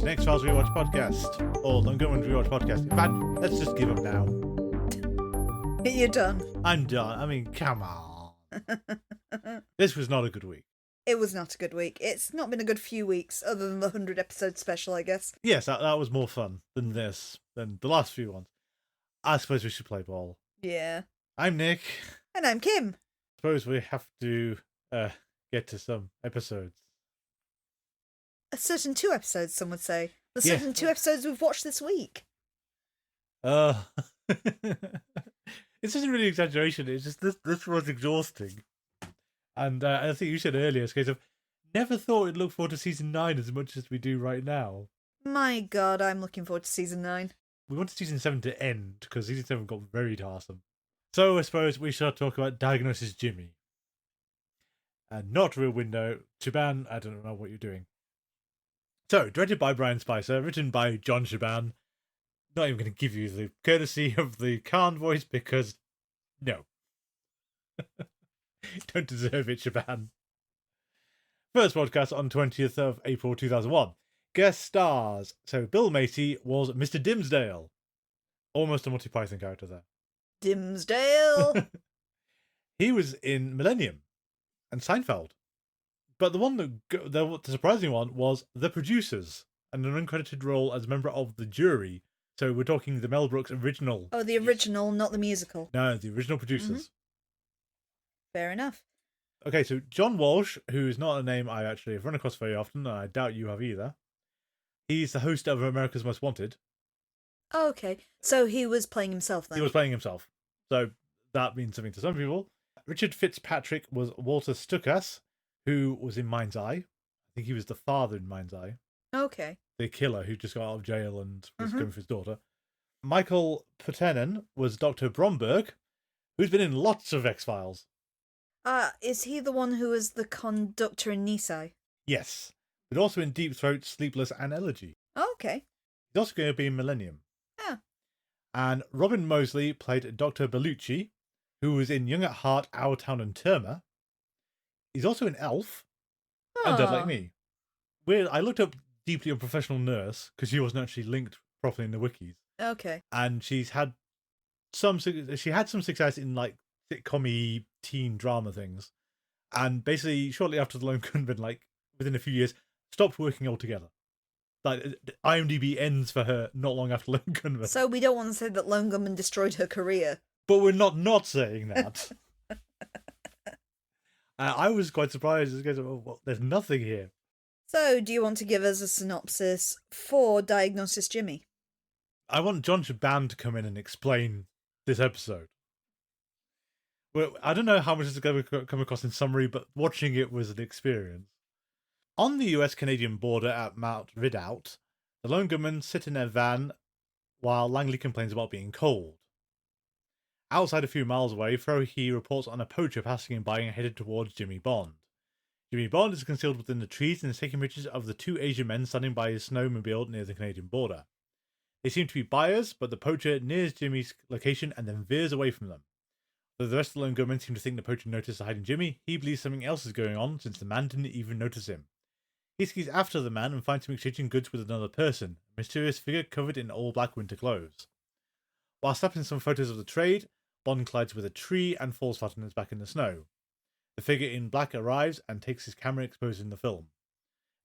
X-Files Rewatch Podcast, or Lone Gunmen Rewatch Podcast. In fact, let's just give up now. You're done. I'm done. I mean, come on. This was not a good week. It was not a good week. It's not been a good few weeks, other than the 100 episode special, I guess. Yes, that was more fun than the last few ones. I suppose we should play ball. Yeah. I'm Nick. And I'm Kim. I suppose we have to get to some episodes. A certain 2 episodes, some would say. The Yeah. certain 2 episodes we've watched this week. It's just a really exaggeration. It's just this was exhausting. And I think you said earlier, it's a case of never thought we'd look forward to season 9 as much as we do right now. My God, I'm looking forward to season 9. We wanted season 7 to end because season 7 got very tiresome. So I suppose we should talk about Diagnosis Jimmy. And not Rear Window. Shaban, I don't know what you're doing. So, directed by Brian Spicer, written by John Shaban. Not even going to give you the courtesy of the Khan voice because, no. Don't deserve it, Shaban. First podcast on 20th of April 2001. Guest stars. So, Bill Macy was Mr. Dimsdale. Almost a Monty Python character there. Dimsdale! He was in Millennium and Seinfeld. But the surprising one was The Producers, and an uncredited role as member of the jury. So we're talking the Mel Brooks original. Oh, the original, not the musical. No, the original producers. Mm-hmm. Fair enough. Okay, so John Walsh, who is not a name I actually have run across very often, and I doubt you have either. He's the host of America's Most Wanted. Oh, okay. So he was playing himself then? He was playing himself. So that means something to some people. Richard Fitzpatrick was Walter Stukas, who was in Mind's Eye. I think he was the father in Mind's Eye. Okay. The killer who just got out of jail and was going for his daughter. Michael Paternon was Dr. Bromberg, who's been in lots of X-Files. Is he the one who was the conductor in Nisei? Yes. But also in Deep Throat, Sleepless, and Elegy. Oh, okay. He's also going to be in Millennium. Yeah. And Robin Mosley played Dr. Bellucci, who was in Young at Heart, Our Town, and Terma. He's also in Elf and Dead Like Me. Weird. I looked up Deeply Unprofessional Nurse because she wasn't actually linked properly in the wikis. Okay. And she had some success in like sitcom-y teen drama things. And basically, shortly after the Lone Gunmen, like within a few years, stopped working altogether. Like IMDb ends for her not long after Lone Gunmen. So we don't want to say that Lone Gunmen destroyed her career. But we're not saying that. I was quite surprised. There's nothing here. So, do you want to give us a synopsis for Diagnosis Jimmy? I want John Shaban to come in and explain this episode. Well, I don't know how much it's going to come across in summary, but watching it was an experience. On the US-Canadian border at Mount Redoubt, the Lone Gunmen sit in their van while Langley complains about being cold. Outside a few miles away, Frohe reports on a poacher passing him by and headed towards Jimmy Bond. Jimmy Bond is concealed within the trees and is taking pictures of the 2 Asian men standing by his snowmobile near the Canadian border. They seem to be buyers, but the poacher nears Jimmy's location and then veers away from them. Though the rest of the Lone Gunmen seem to think the poacher noticed the hiding Jimmy, he believes something else is going on since the man didn't even notice him. He skis after the man and finds him exchanging goods with another person, a mysterious figure covered in all black winter clothes. While snapping some photos of the trade, Bond collides with a tree and falls flat on his back in the snow. The figure in black arrives and takes his camera exposed in the film.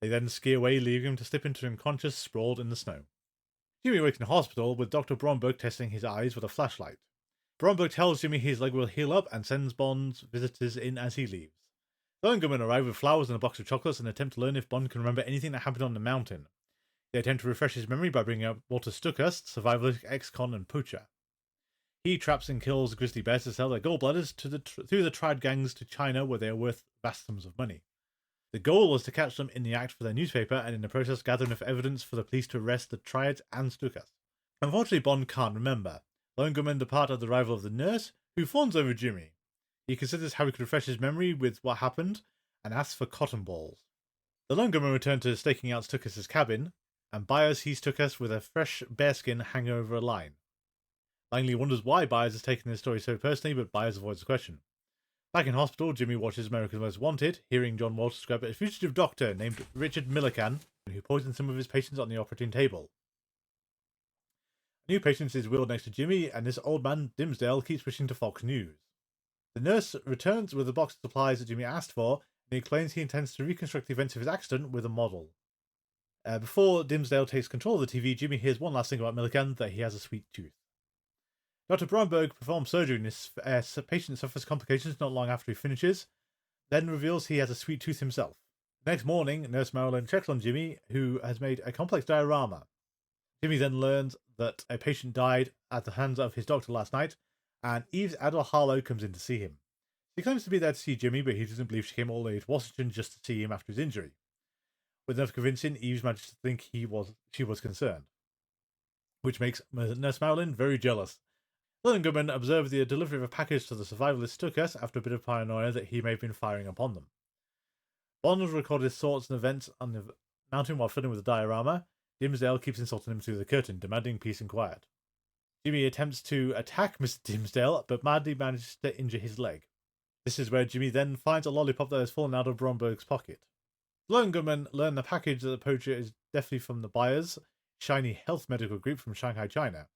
They then ski away, leaving him to slip into unconscious, sprawled in the snow. Jimmy wakes in hospital with Dr. Bromberg testing his eyes with a flashlight. Bromberg tells Jimmy his leg will heal up and sends Bond's visitors in as he leaves. The Lone Gunmen arrive with flowers and a box of chocolates and attempt to learn if Bond can remember anything that happened on the mountain. They attempt to refresh his memory by bringing up Walter Stukas, survivalist, ex-con, and poacher. He traps and kills grizzly bears to sell their gallbladders through the triad gangs to China, where they are worth vast sums of money. The goal was to catch them in the act for their newspaper, and in the process gather enough evidence for the police to arrest the triads and Stukas. Unfortunately, Bond can't remember. Lone Gunmen depart at the arrival of the nurse, who fawns over Jimmy. He considers how he could refresh his memory with what happened, and asks for cotton balls. The Lone Gunmen return to staking out Stukas' cabin, and Byers sees Stukas with a fresh bearskin hanging over a line. Langley wonders why Byers has taken this story so personally, but Byers avoids the question. Back in hospital, Jimmy watches America's Most Wanted, hearing John Walsh describe a fugitive doctor named Richard Millikan who poisoned some of his patients on the operating table. A new patient is wheeled next to Jimmy, and this old man, Dimsdale, keeps wishing to Fox News. The nurse returns with the box of supplies that Jimmy asked for, and he explains he intends to reconstruct the events of his accident with a model. Before Dimsdale takes control of the TV, Jimmy hears one last thing about Millikan, that he has a sweet tooth. Dr. Bromberg performs surgery and this patient suffers complications not long after he finishes, then reveals he has a sweet tooth himself. The next morning, Nurse Marilyn checks on Jimmy, who has made a complex diorama. Jimmy then learns that a patient died at the hands of his doctor last night, and Eve's Adele Harlow comes in to see him. She claims to be there to see Jimmy, but he doesn't believe she came all the way to Washington just to see him after his injury. With enough convincing, Eves managed to think she was concerned, which makes Nurse Marilyn very jealous. Lone Gunmen observe the delivery of a package to the survivalist Stukas after a bit of paranoia that he may have been firing upon them. Bond recorded his thoughts and events on the mountain while fiddling with the diorama. Dimsdale keeps insulting him through the curtain, demanding peace and quiet. Jimmy attempts to attack Mr. Dimsdale, but madly manages to injure his leg. This is where Jimmy then finds a lollipop that has fallen out of Bromberg's pocket. Lone Gunmen learn the package that the poacher is definitely from the buyers, Shiny Health Medical Group from Shanghai, China.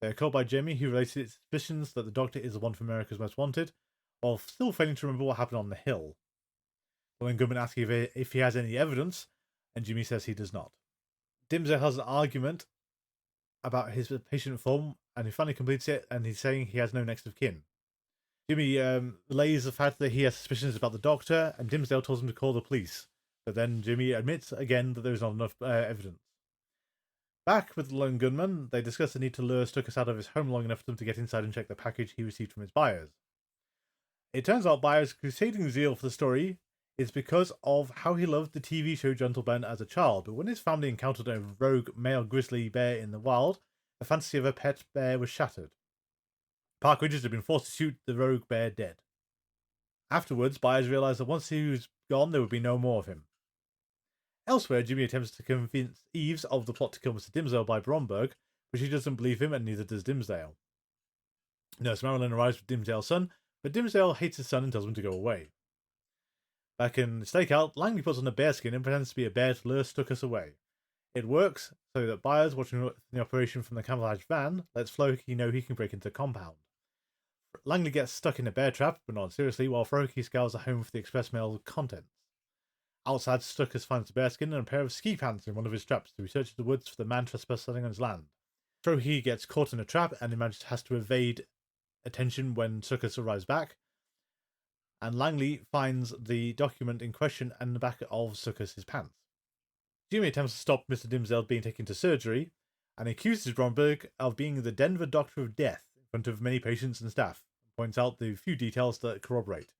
They are called by Jimmy, who relates his suspicions that the doctor is the one from America's Most Wanted, while still failing to remember what happened on the hill. Lone Gunmen asks if he has any evidence, and Jimmy says he does not. Dimsdale has an argument about his patient form, and he finally completes it, and he's saying he has no next of kin. Jimmy lays the fact that he has suspicions about the doctor, and Dimsdale tells him to call the police. But then Jimmy admits again that there is not enough evidence. Back with the Lone Gunmen, they discuss the need to lure Stukas out of his home long enough for them to get inside and check the package he received from his buyers. It turns out Byers' crusading zeal for the story is because of how he loved the TV show Gentle Ben as a child, but when his family encountered a rogue male grizzly bear in the wild, the fantasy of a pet bear was shattered. Park Ridges had been forced to shoot the rogue bear dead. Afterwards, Byers realised that once he was gone, there would be no more of him. Elsewhere, Jimmy attempts to convince Eves of the plot to kill Mr. Dimsdale by Bromberg, but she doesn't believe him, and neither does Dimsdale. Nurse Marilyn arrives with Dimsdale's son, but Dimsdale hates his son and tells him to go away. Back in the stakeout, Langley puts on a bearskin and pretends to be a bear to lure Stukas away. It works, so that Byers, watching the operation from the camouflage van, lets Floki know he can break into the compound. Langley gets stuck in a bear trap, but not seriously, while Floki scours the home for the express mail contents. Outside, Stukas finds a bearskin and a pair of ski pants in one of his traps to research the woods for the man trespassing on his land. Floki gets caught in a trap and has to evade attention when Stukas arrives back, and Langley finds the document in question in the back of Stukas' pants. Jimmy attempts to stop Mr. Dimsdale being taken to surgery, and accuses Bromberg of being the Denver Doctor of Death in front of many patients and staff, and points out the few details that corroborate.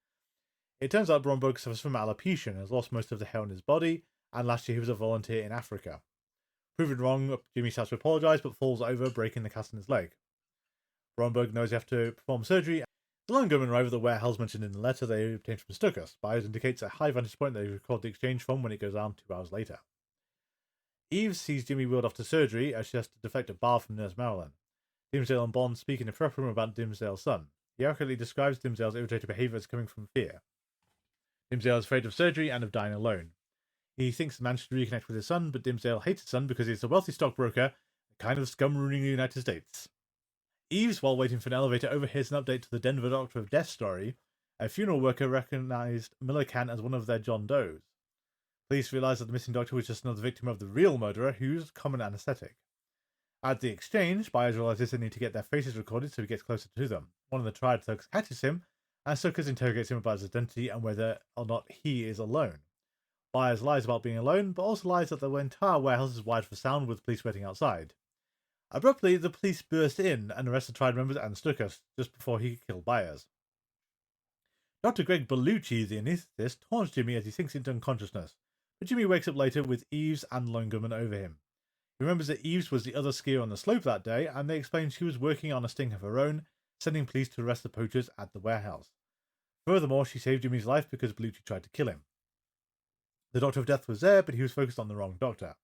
It turns out Bromberg suffers from alopecia and has lost most of the hair on his body, and last year he was a volunteer in Africa. Proven wrong, Jimmy starts to apologise, but falls over, breaking the cast in his leg. Bromberg knows he has to perform surgery. The Lone Gunmen arrive at the warehouse mentioned in the letter they obtained from Stukas. Byers indicates a high vantage point they record the exchange from when it goes down 2 hours later. Eve sees Jimmy wheeled off to surgery as she has to deflect a bar from Nurse Marilyn. Dimsdale and Bond speak in a prep room about Dimsdale's son. He accurately describes Dimsdale's irritated behaviour as coming from fear. Dimsdale is afraid of surgery and of dying alone. He thinks the man should reconnect with his son, but Dimsdale hates his son because he's a wealthy stockbroker, the kind of scum ruining the United States. Eves, while waiting for an elevator, overhears an update to the Denver Doctor of Death story. A funeral worker recognised Millikan as one of their John Does. Police realise that the missing doctor was just another victim of the real murderer who used common anaesthetic. At the exchange, Byers realises they need to get their faces recorded so he gets closer to them. One of the triad thugs catches him, and Stukas interrogates him about his identity and whether or not he is alone. Byers lies about being alone, but also lies that the entire warehouse is wired for sound with police waiting outside. Abruptly, the police burst in and arrest the triad members and Stukas just before he could kill Byers. Dr. Greg Bellucci, the anaesthetist, taunts Jimmy as he sinks into unconsciousness, but Jimmy wakes up later with Eves and Lone Gunmen over him. He remembers that Eves was the other skier on the slope that day, and they explain she was working on a sting of her own, sending police to arrest the poachers at the warehouse. Furthermore, she saved Jimmy's life because Bellucci tried to kill him. The Doctor of Death was there, but he was focused on the wrong doctor.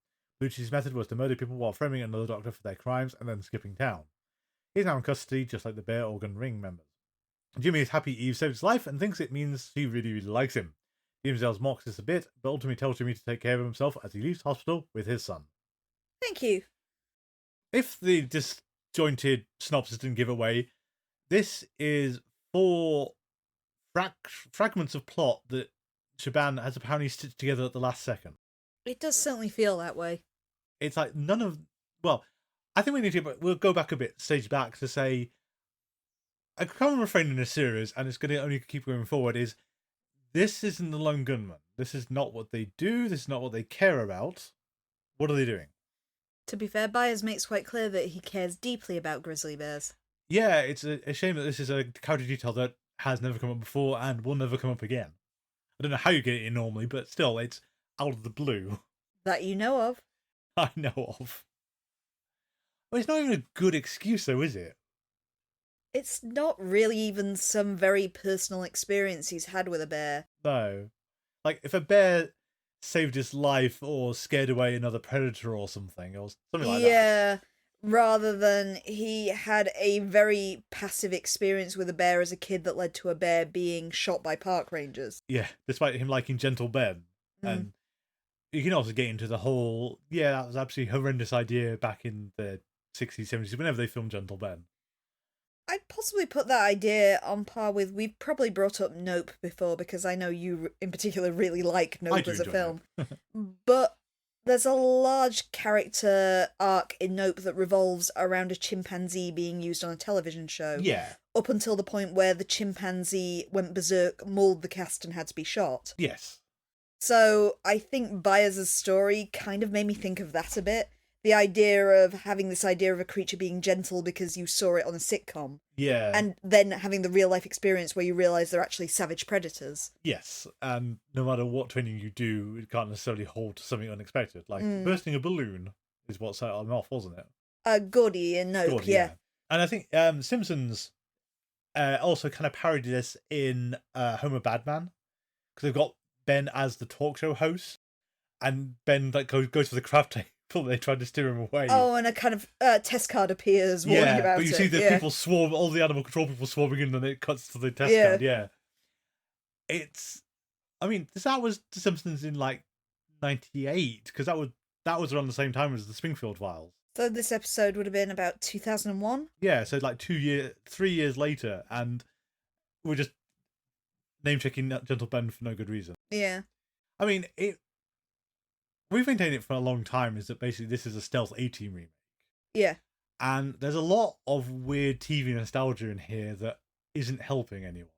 Bellucci's method was to murder people while framing another doctor for their crimes and then skipping town. He's now in custody, just like the Bear Organ Ring members. Jimmy is happy Eve saved his life and thinks it means she really likes him. Dimsdale's mocks this a bit, but ultimately tells Jimmy to take care of himself as he leaves hospital with his son. Thank you. If the disjointed synopsis didn't give away, this is 4 fragments of plot that Shaban has apparently stitched together at the last second. It does certainly feel that way. It's like none of... Well, I think we need to... We'll go back a bit, stage back, to say... A common refrain in this series, and it's going to only keep going forward, is this isn't the Lone Gunmen. This is not what they do. This is not what they care about. What are they doing? To be fair, Byers makes quite clear that he cares deeply about grizzly bears. Yeah, it's a shame that this is a character detail that has never come up before and will never come up again. I don't know how you get it in normally, but still, it's out of the blue. That you know of. I know of. Well, it's not even a good excuse, though, is it? It's not really even some very personal experience he's had with a bear. No. Like, if a bear saved his life or scared away another predator or something like that. Yeah, rather than he had a very passive experience with a bear as a kid that led to a bear being shot by park rangers. Yeah, despite him liking Gentle Ben. And you can also get into the whole, that was absolutely horrendous idea back in the 60s, 70s, whenever they filmed Gentle Ben. I'd possibly put that idea on par with, we've probably brought up Nope before, because I know you in particular really like Nope as a film. But there's a large character arc in Nope that revolves around a chimpanzee being used on a television show. Yeah. Up until the point where the chimpanzee went berserk, mauled the cast and had to be shot. Yes. So I think Byers' story kind of made me think of that a bit. The idea of having this idea of a creature being gentle because you saw it on a sitcom. Yeah. And then having the real life experience where you realise they're actually savage predators. Yes. And no matter what training you do, it can't necessarily hold to something unexpected. Like bursting a balloon is what set them off, wasn't it? Gordy in Nope, Gordy, yeah. And I think Simpsons also kind of parodied this in Homer Badman. Because they've got Ben as the talk show host. And Ben goes for the crab table. They tried to steer him away. Oh, and a kind of test card appears warning about it. But you see the people swarm, all the animal control people swarming in, and it cuts to the test card. Yeah, that was The Simpsons in like '98 because that was around the same time as the Springfield Files. So this episode would have been about 2001. Yeah, so like 3 years later, and we're just name checking Gentle Ben for no good reason. Yeah, I mean it. We've maintained it for a long time, is that basically this is a Stealth A-Team remake. Yeah. And there's a lot of weird TV nostalgia in here that isn't helping anyone.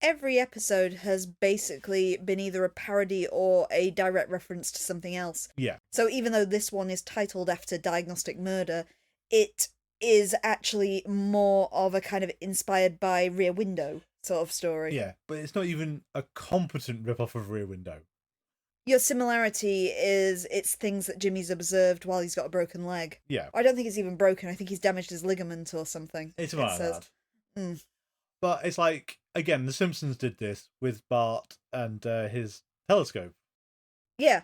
Every episode has basically been either a parody or a direct reference to something else. Yeah. So even though this one is titled after Diagnostic Murder, it is actually more of a kind of inspired by Rear Window sort of story. Yeah, but it's not even a competent rip-off of Rear Window. Your similarity is it's things that Jimmy's observed while he's got a broken leg. Yeah. I don't think it's even broken. I think he's damaged his ligament or something. It's about that. But it's like, again, The Simpsons did this with Bart and his telescope. Yeah.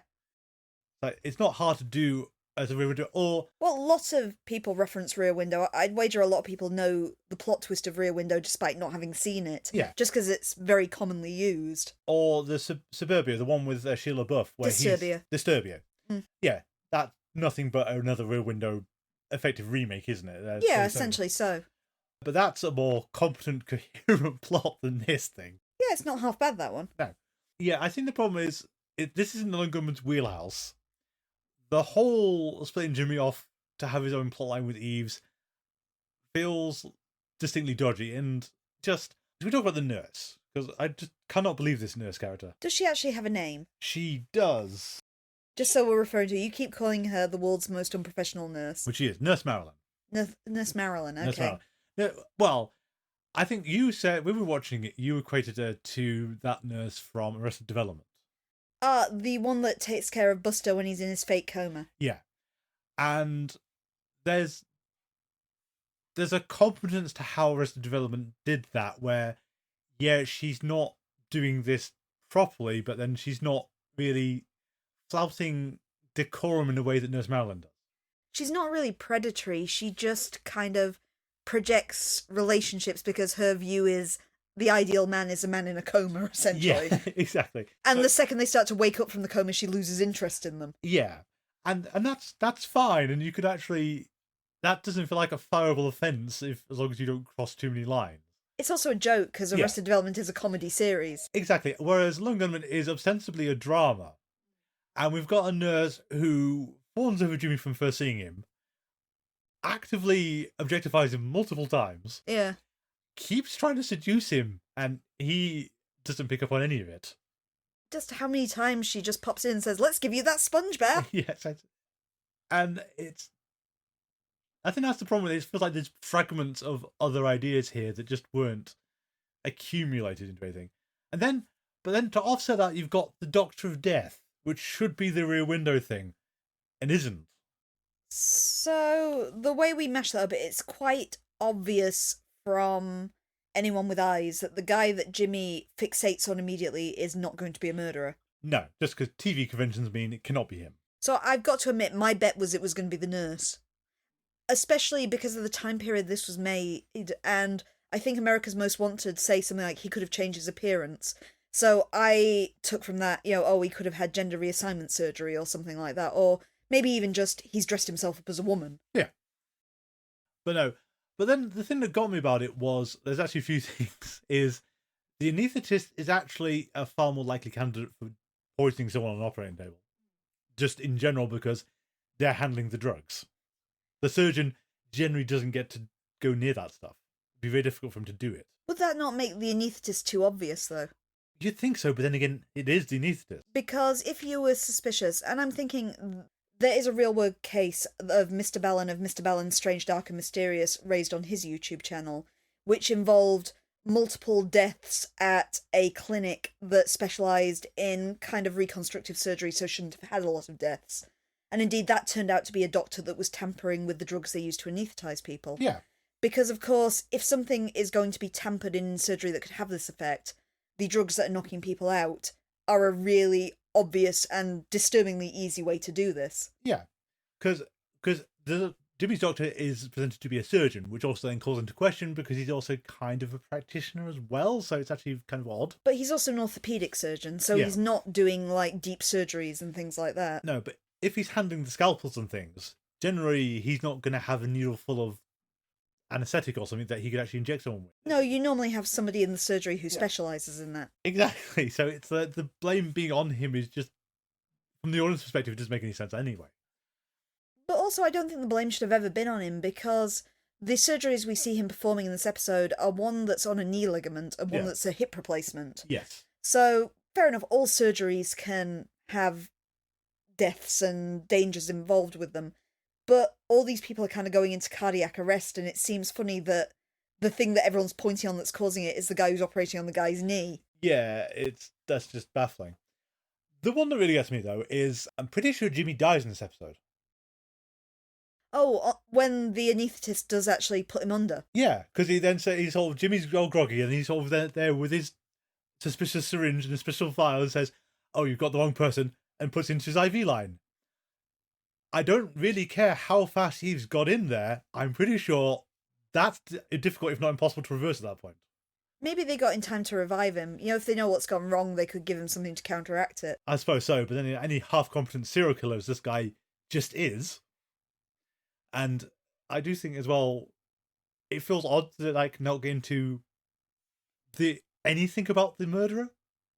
Like, it's not hard to do as a Rear Window, or... Well, lots of people reference Rear Window. I'd wager a lot of people know the plot twist of Rear Window despite not having seen it. Yeah. Just because it's very commonly used. Or the Suburbia, the one with Sheila Buff. Where Disturbia. Yeah, that's nothing but another Rear Window effective remake, isn't it? Yeah, essentially so. But that's a more competent, coherent plot than this thing. Yeah, it's not half bad, that one. No. Yeah, I think the problem is, this isn't the Lone Gunmen's wheelhouse. The whole splitting Jimmy off to have his own plotline with Eves feels distinctly dodgy. And just, we talk about the nurse, because I just cannot believe this nurse character. Does she actually have a name? She does. Just so we're referring to, you keep calling her the world's most unprofessional nurse. Which she is, Nurse Marilyn. Nurse Marilyn, okay. Nurse Marilyn. No, well, I think you said, when we were watching it, you equated her to that nurse from Arrested Development. The one that takes care of Buster when he's in his fake coma. Yeah. And there's a competence to how Arrested Development did that, where, yeah, she's not doing this properly, but then she's not really flouting decorum in a way that Nurse Marilyn does. She's not really predatory, she just kind of projects relationships because her view is the ideal man is a man in a coma, essentially. Yeah, exactly. And the second they start to wake up from the coma, she loses interest in them. Yeah, and that's fine, and you could actually, that doesn't feel like a fireable offence as long as you don't cross too many lines. It's also a joke, because Arrested Development is a comedy series. Exactly, whereas Lone Gunmen is ostensibly a drama. And we've got a nurse who fawns over Jimmy from first seeing him, actively objectifies him multiple times, Yeah. keeps trying to seduce him, and he doesn't pick up on any of it. Just how many times she just pops in and says, "Let's give you that sponge bath." Yes, and it's... I think that's the problem with it. It feels like there's fragments of other ideas here that just weren't accumulated into anything. But then to offset that, you've got the Doctor of Death, which should be the Rear Window thing, and isn't. So, the way we mash that up, it's quite obvious from anyone with eyes that the guy that Jimmy fixates on immediately is not going to be a murderer. No, just because TV conventions mean it cannot be him. So I've got to admit, my bet was it was going to be the nurse. Especially because of the time period this was made, and I think America's Most Wanted say something like he could have changed his appearance. So I took from that, he could have had gender reassignment surgery or something like that, or maybe even just he's dressed himself up as a woman. Yeah. But no. But then the thing that got me about it was, there's actually a few things, is the anaesthetist is actually a far more likely candidate for poisoning someone on an operating table. Just in general, because they're handling the drugs. The surgeon generally doesn't get to go near that stuff. It'd be very difficult for him to do it. Would that not make the anaesthetist too obvious, though? You'd think so, but then again, it is the anaesthetist. Because if you were suspicious, and I'm thinking there is a real-world case of Mr. Ballen's Strange, Dark and Mysterious raised on his YouTube channel, which involved multiple deaths at a clinic that specialised in kind of reconstructive surgery, so shouldn't have had a lot of deaths. And indeed, that turned out to be a doctor that was tampering with the drugs they used to anaesthetise people. Yeah. Because, of course, if something is going to be tampered in surgery that could have this effect, the drugs that are knocking people out are a really obvious and disturbingly easy way to do this. Yeah. Because Jimmy's doctor is presented to be a surgeon, which also then calls into question because he's also kind of a practitioner as well, so it's actually kind of odd. But he's also an orthopaedic surgeon, so he's not doing, deep surgeries and things like that. No, but if he's handling the scalpels and things, generally he's not going to have a needle full of anaesthetic or something that he could actually inject someone with. No, you normally have somebody in the surgery who specialises in that. Exactly. So it's the blame being on him is just, from the audience perspective, it doesn't make any sense anyway. But also, I don't think the blame should have ever been on him, because the surgeries we see him performing in this episode are one that's on a knee ligament and one that's a hip replacement. Yes. So, fair enough, all surgeries can have deaths and dangers involved with them. But all these people are kind of going into cardiac arrest, and it seems funny that the thing that everyone's pointing on that's causing it is the guy who's operating on the guy's knee. Yeah, that's just baffling. The one that really gets me, though, is I'm pretty sure Jimmy dies in this episode. Oh, when the anaesthetist does actually put him under. Yeah, because he then says he's sort of, Jimmy's all groggy, and he's sort of there with his suspicious syringe and a special vial and says, "Oh, you've got the wrong person," and puts into his IV line. I don't really care how fast he's got in there. I'm pretty sure that's difficult, if not impossible, to reverse at that point. Maybe they got in time to revive him. If they know what's gone wrong, they could give him something to counteract it. I suppose so, but then any half-competent serial killers, this guy just is. And I do think as well, it feels odd to not get into anything about the murderer.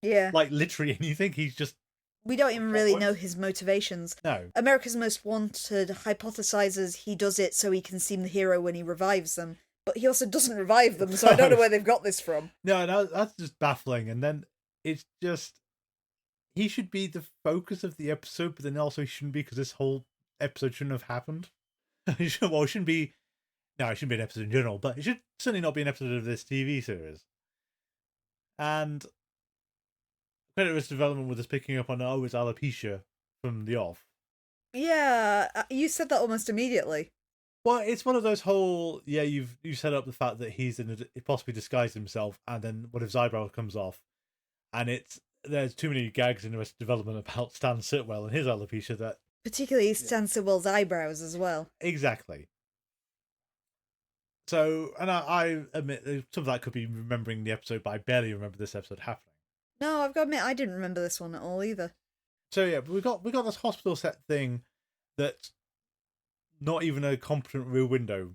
Yeah. Literally anything. He's just... We don't even really know his motivations. No. America's Most Wanted hypothesizes he does it so he can seem the hero when he revives them. But he also doesn't revive them, so I don't know where they've got this from. No, that's just baffling. And then it's just... He should be the focus of the episode, but then also he shouldn't be, because this whole episode shouldn't have happened. It shouldn't be... No, it shouldn't be an episode in general, but it should certainly not be an episode of this TV series. And... Credit Risk Development with us picking up on it's alopecia from the off. Yeah, you said that almost immediately. Well, it's one of those whole, you set up the fact that he's possibly disguised himself, and then what if his eyebrow comes off, and there's too many gags in Arrested Development about Stan Sitwell and his alopecia that... Particularly Stan Sitwell's eyebrows as well. Exactly. So, and I admit some of that could be remembering the episode, but I barely remember this episode happening. No, I've got to admit, I didn't remember this one at all either. So yeah, but we got this hospital set thing that's not even a competent Rear Window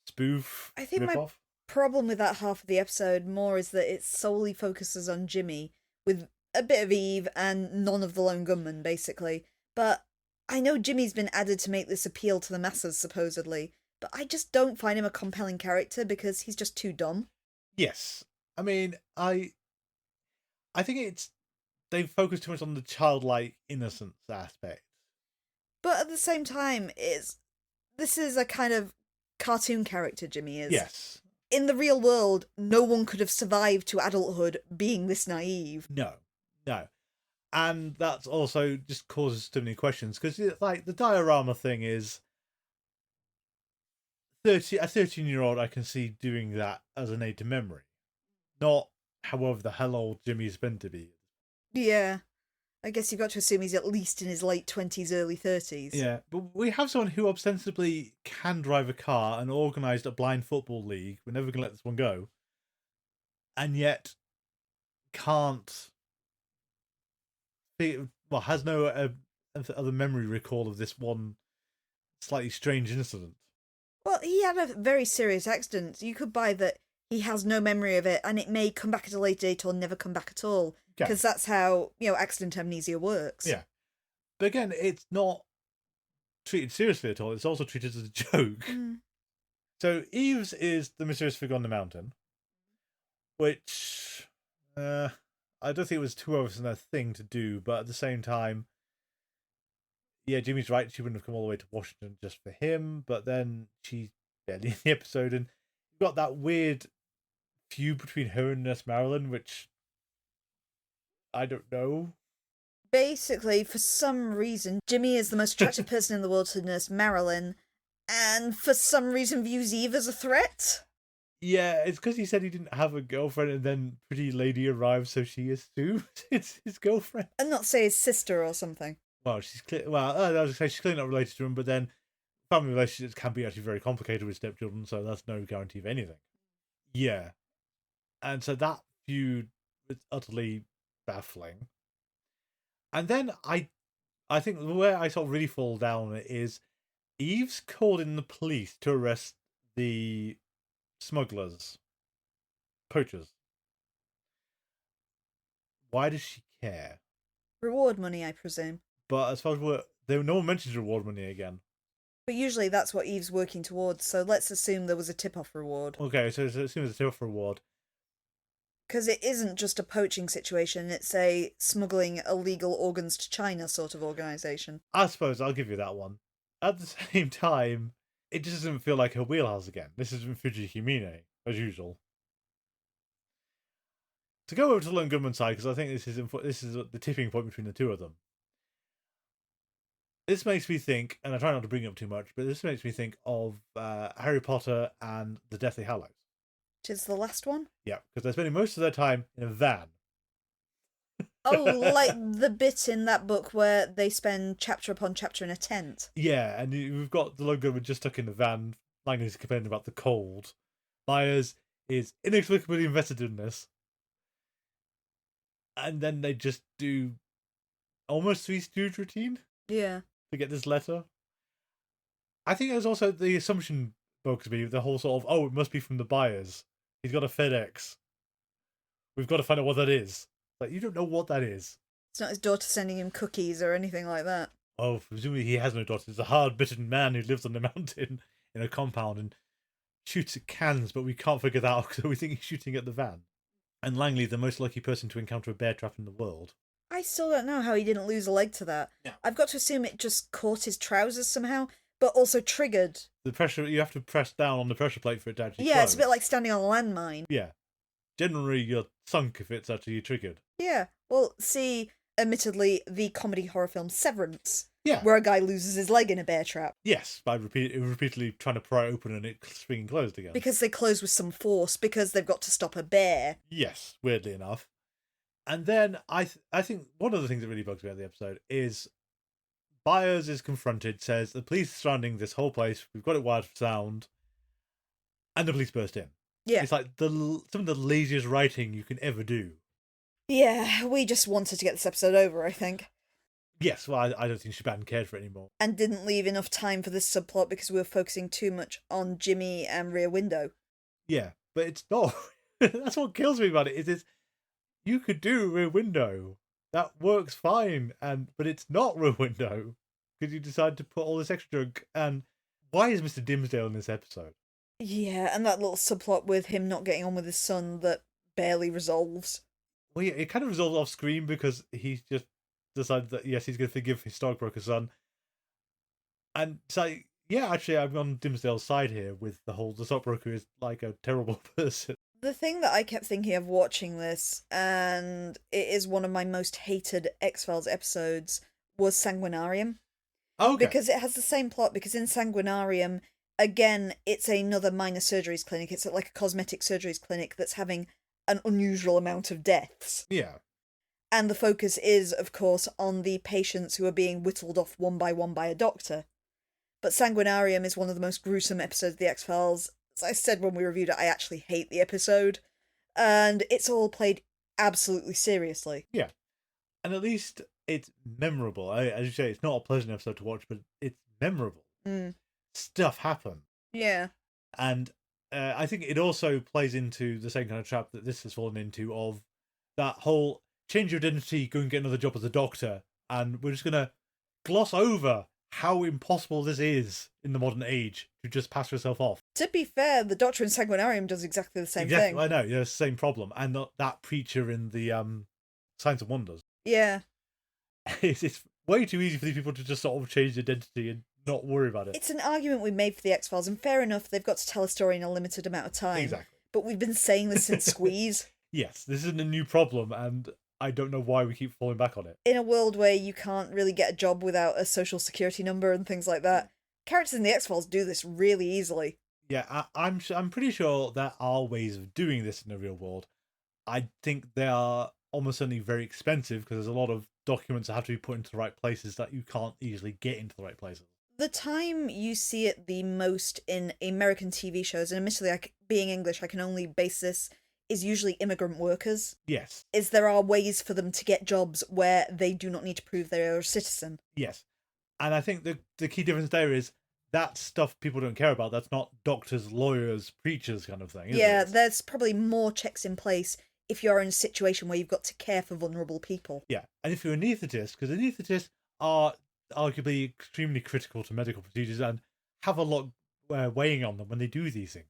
spoof. I think rip-off. my problem with that half of the episode more is that it solely focuses on Jimmy, with a bit of Eve and none of the Lone Gunmen, basically. But I know Jimmy's been added to make this appeal to the masses, supposedly, but I just don't find him a compelling character because he's just too dumb. Yes. I mean, I think they've focused too much on the childlike innocence aspect. But at the same time, this is a kind of cartoon character, Jimmy is. Yes. In the real world, no one could have survived to adulthood being this naive. No. And that's also just causes too many questions, because like the diorama thing is a 13-year-old I can see doing that as an aid to memory. Not however the hell old Jimmy's meant to be. Yeah. I guess you've got to assume he's at least in his late 20s, early 30s. Yeah, but we have someone who ostensibly can drive a car and organised a blind football league. We're never going to let this one go. And yet can't... has no other memory recall of this one slightly strange incident. Well, he had a very serious accident. You could buy that he has no memory of it, and it may come back at a later date or never come back at all. Because that's how, accident amnesia works. Yeah. But again, it's not treated seriously at all. It's also treated as a joke. Mm. So Eves is the mysterious figure on the mountain, which I don't think it was too obvious a thing to do, but at the same time, yeah, Jimmy's right. She wouldn't have come all the way to Washington just for him, but then she's barely in the episode, and you've got that weird feud between her and Nurse Marilyn, which I don't know. Basically, for some reason, Jimmy is the most attractive person in the world to Nurse Marilyn, and for some reason views Eve as a threat. Yeah, it's because he said he didn't have a girlfriend, and then Pretty Lady arrives, so she assumes it's his girlfriend. And not say his sister or something. Well, she's I was going to say she's clearly not related to him, but then family relationships can be actually very complicated with stepchildren, so that's no guarantee of anything. Yeah. And so that feud was utterly baffling. And then I think where I sort of really fall down is Eve's called in the police to arrest the smugglers, poachers. Why does she care? Reward money, I presume. But as far as no one mentions reward money again. But usually that's what Eve's working towards, so let's assume there was a tip-off reward. Okay, so assume there's a tip-off reward. Because it isn't just a poaching situation, it's a smuggling illegal organs to China sort of organisation. I suppose I'll give you that one. At the same time, it just doesn't feel like her wheelhouse again. This is Fuji Himine, as usual. To go over to the Lone Gunmen side, because I think this is the tipping point between the two of them. This makes me think, and I try not to bring it up too much, but this makes me think of Harry Potter and the Deathly Hallows. Which is the last one? Yeah, because they're spending most of their time in a van. Oh, like the bit in that book where they spend chapter upon chapter in a tent. Yeah, and we've got the Lone Gunmen just stuck in the van. Langley's complaining about the cold. Myers is inexplicably invested in this. And then they just do almost Three Stooge routine. Yeah. To get this letter. I think there's also the assumption bugs me, the whole sort of, it must be from the buyers. He's got a FedEx. We've got to find out what that is. Like, you don't know what that is. It's not his daughter sending him cookies or anything like that. Oh, presumably he has no daughter. He's a hard-bitten man who lives on the mountain in a compound and shoots at cans, but we can't figure that out, so we think he's shooting at the van. And Langley, the most lucky person to encounter a bear trap in the world. I still don't know how he didn't lose a leg to that. Yeah. I've got to assume it just caught his trousers somehow, but also triggered. The pressure, you have to press down on the pressure plate for it to actually Yeah, close. it's a bit like standing on a landmine. Yeah. Generally, you're sunk if it's actually triggered. Yeah. Well, see, admittedly, the comedy horror film Severance. Yeah. Where a guy loses his leg in a bear trap. Yes, by repeatedly trying to pry it open and it swinging closed again. Because they close with some force, because they've got to stop a bear. Yes, weirdly enough. And then I think one of the things that really bugs me about the episode is Byers is confronted, says the police are surrounding this whole place, we've got it wired for sound. And the police burst in. Yeah. It's like some of the laziest writing you can ever do. Yeah, we just wanted to get this episode over, I think. Yes, well, I don't think Shaban cared for it anymore. And didn't leave enough time for this subplot because we were focusing too much on Jimmy and Rear Window. Yeah, but it's not. That's what kills me about it, is you could do Rear Window. That works fine, but it's not Rear Window. Because you decided to put all this extra junk. And why is Mr. Dimsdale in this episode? Yeah, and that little subplot with him not getting on with his son that barely resolves. Well, yeah, it kind of resolves off screen because he's just decided that, yes, he's going to forgive his stockbroker son. And it's like, yeah, actually, I'm on Dimsdale's side here with the stockbroker is like a terrible person. The thing that I kept thinking of watching this, and it is one of my most hated X-Files episodes, was Sanguinarium. Okay. Because it has the same plot, because in Sanguinarium, again, it's another minor surgeries clinic. It's like a cosmetic surgeries clinic that's having an unusual amount of deaths. Yeah. And the focus is, of course, on the patients who are being whittled off one by a doctor. But Sanguinarium is one of the most gruesome episodes of The X-Files. As I said when we reviewed it, I actually hate the episode. And it's all played absolutely seriously. Yeah. And at least it's memorable. As you say, it's not a pleasant episode to watch, but it's memorable. Mm. Stuff happened. Yeah. And I think it also plays into the same kind of trap that this has fallen into, of that whole change your identity, go and get another job as a doctor, and we're just going to gloss over how impossible this is in the modern age to just pass yourself off. To be fair, the doctor in Sanguinarium does exactly the same thing. I know, yeah, it's the same problem. And that preacher in the Science of Wonders. Yeah. It's way too easy for these people to just sort of change identity and not worry about it. It's an argument we made for the X-Files, and fair enough, they've got to tell a story in a limited amount of time. Exactly. But we've been saying this since Squeeze. Yes, this isn't a new problem, and I don't know why we keep falling back on it. In a world where you can't really get a job without a social security number and things like that, characters in the X-Files do this really easily. Yeah, I'm pretty sure there are ways of doing this in the real world. I think they are almost certainly very expensive because there's a lot of documents that have to be put into the right places that you can't easily get into the right places. The time you see it the most in American TV shows, and admittedly, being English, I can only base this, is usually immigrant workers. Yes. Is there are ways for them to get jobs where they do not need to prove they are a citizen. Yes. And I think the key difference there is that stuff people don't care about. That's not doctors, lawyers, preachers kind of thing. Yeah, there's probably more checks in place if you're in a situation where you've got to care for vulnerable people. Yeah, and if you're an anaesthetist, because anaesthetists are arguably extremely critical to medical procedures and have a lot weighing on them when they do these things.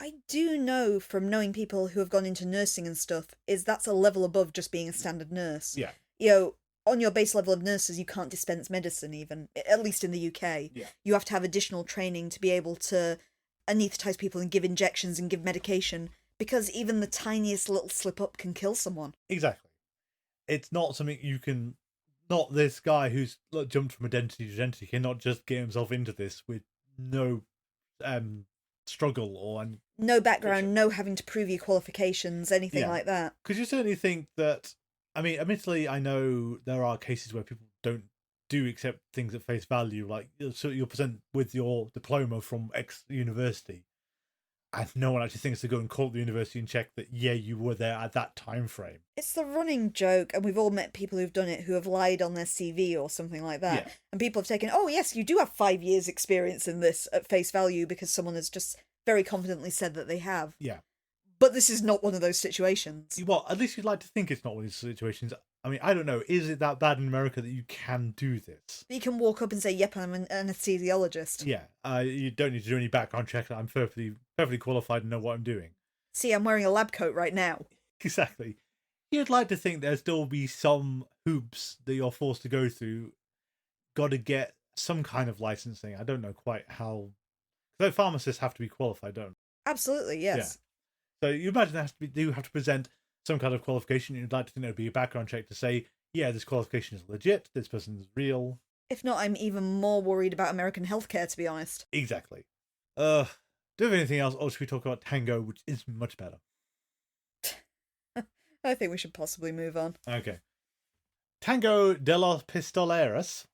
I do know from knowing people who have gone into nursing and stuff, is that's a level above just being a standard nurse. Yeah. You know, on your base level of nurses, you can't dispense medicine even, at least in the UK. Yeah. You have to have additional training to be able to anaesthetize people and give injections and give medication, because even the tiniest little slip up can kill someone. Exactly. It's not something you can... Not this guy who's jumped from identity to identity cannot just get himself into this with no struggle or... No background, no having to prove your qualifications, anything like that. Because you certainly think that... I mean, admittedly, I know there are cases where people don't do accept things at face value. Like, so you'll present with your diploma from X university, and no one actually thinks to go and call the university and check that, yeah, you were there at that time frame. It's the running joke, and we've all met people who've done it who have lied on their CV or something like that. Yeah. And people have taken, oh, yes, you do have 5 years' experience in this at face value because someone has just very confidently said that they have. Yeah. But this is not one of those situations. Well, at least you'd like to think it's not one of these situations. I mean, I don't know. Is it that bad in America that you can do this? You can walk up and say, yep, I'm an anesthesiologist. Yeah. You don't need to do any background check. I'm perfectly qualified and know what I'm doing. See, I'm wearing a lab coat right now. Exactly. You'd like to think there'd still be some hoops that you're forced to go through. Got to get some kind of licensing. I don't know quite how... Though pharmacists have to be qualified, don't they? Absolutely, yes. Yeah. So you imagine you have to present some kind of qualification. You'd like to think there'd be a background check to say, yeah, this qualification is legit, this person is real. If not, I'm even more worried about American healthcare, to be honest. Exactly. Do we have anything else, or should we talk about Tango, which is much better? I think we should possibly move on. Okay. Tango de los Pistoleros,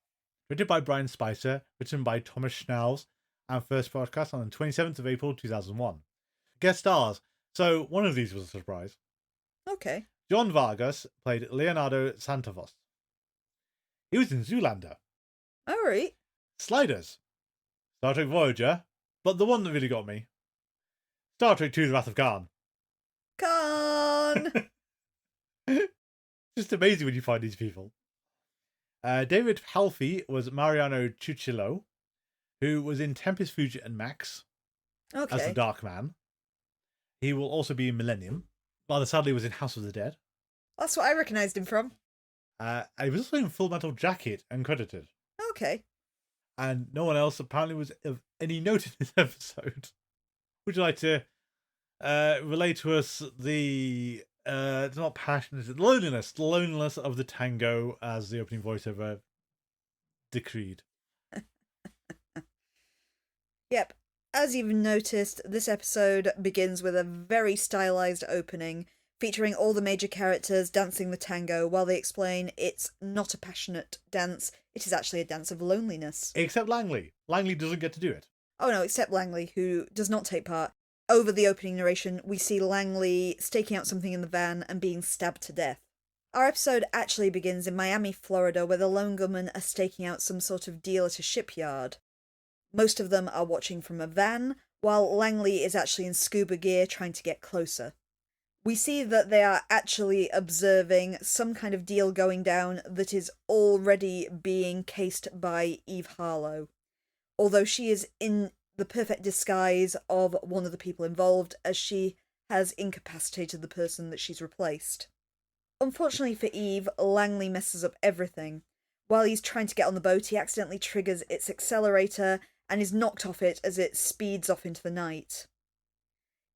written by Brian Spicer, written by Thomas Schnauz, and first broadcast on the 27th of April 2001. Guest stars. So one of these was a surprise. Okay. John Vargas played Leonardo Santos. He was in Zoolander. All right. Sliders. Star Trek Voyager. But the one that really got me. Star Trek II: The Wrath of Khan. Khan! Just amazing when you find these people. David Halfy was Mariano Chuchillo, who was in Tempest, Fuji and Max as the Dark Man. He will also be in Millennium. Rather sadly, was in House of the Dead. That's what I recognised him from. He was also in Full Metal Jacket and credited. Okay. And no one else apparently was of any note in this episode. Would you like to relate to us the not passion, is it loneliness of the Tango as the opening voiceover decreed? Yep. As you've noticed, this episode begins with a very stylized opening, featuring all the major characters dancing the tango while they explain it's not a passionate dance, it is actually a dance of loneliness. Except Langley. Langley doesn't get to do it. Oh no, except Langley, who does not take part. Over the opening narration, we see Langley staking out something in the van and being stabbed to death. Our episode actually begins in Miami, Florida, where the Lone Gunmen are staking out some sort of deal at a shipyard. Most of them are watching from a van, while Langley is actually in scuba gear trying to get closer. We see that they are actually observing some kind of deal going down that is already being cased by Eve Harlow, although she is in the perfect disguise of one of the people involved, as she has incapacitated the person that she's replaced. Unfortunately for Eve, Langley messes up everything. While he's trying to get on the boat, he accidentally triggers its accelerator and is knocked off it as it speeds off into the night.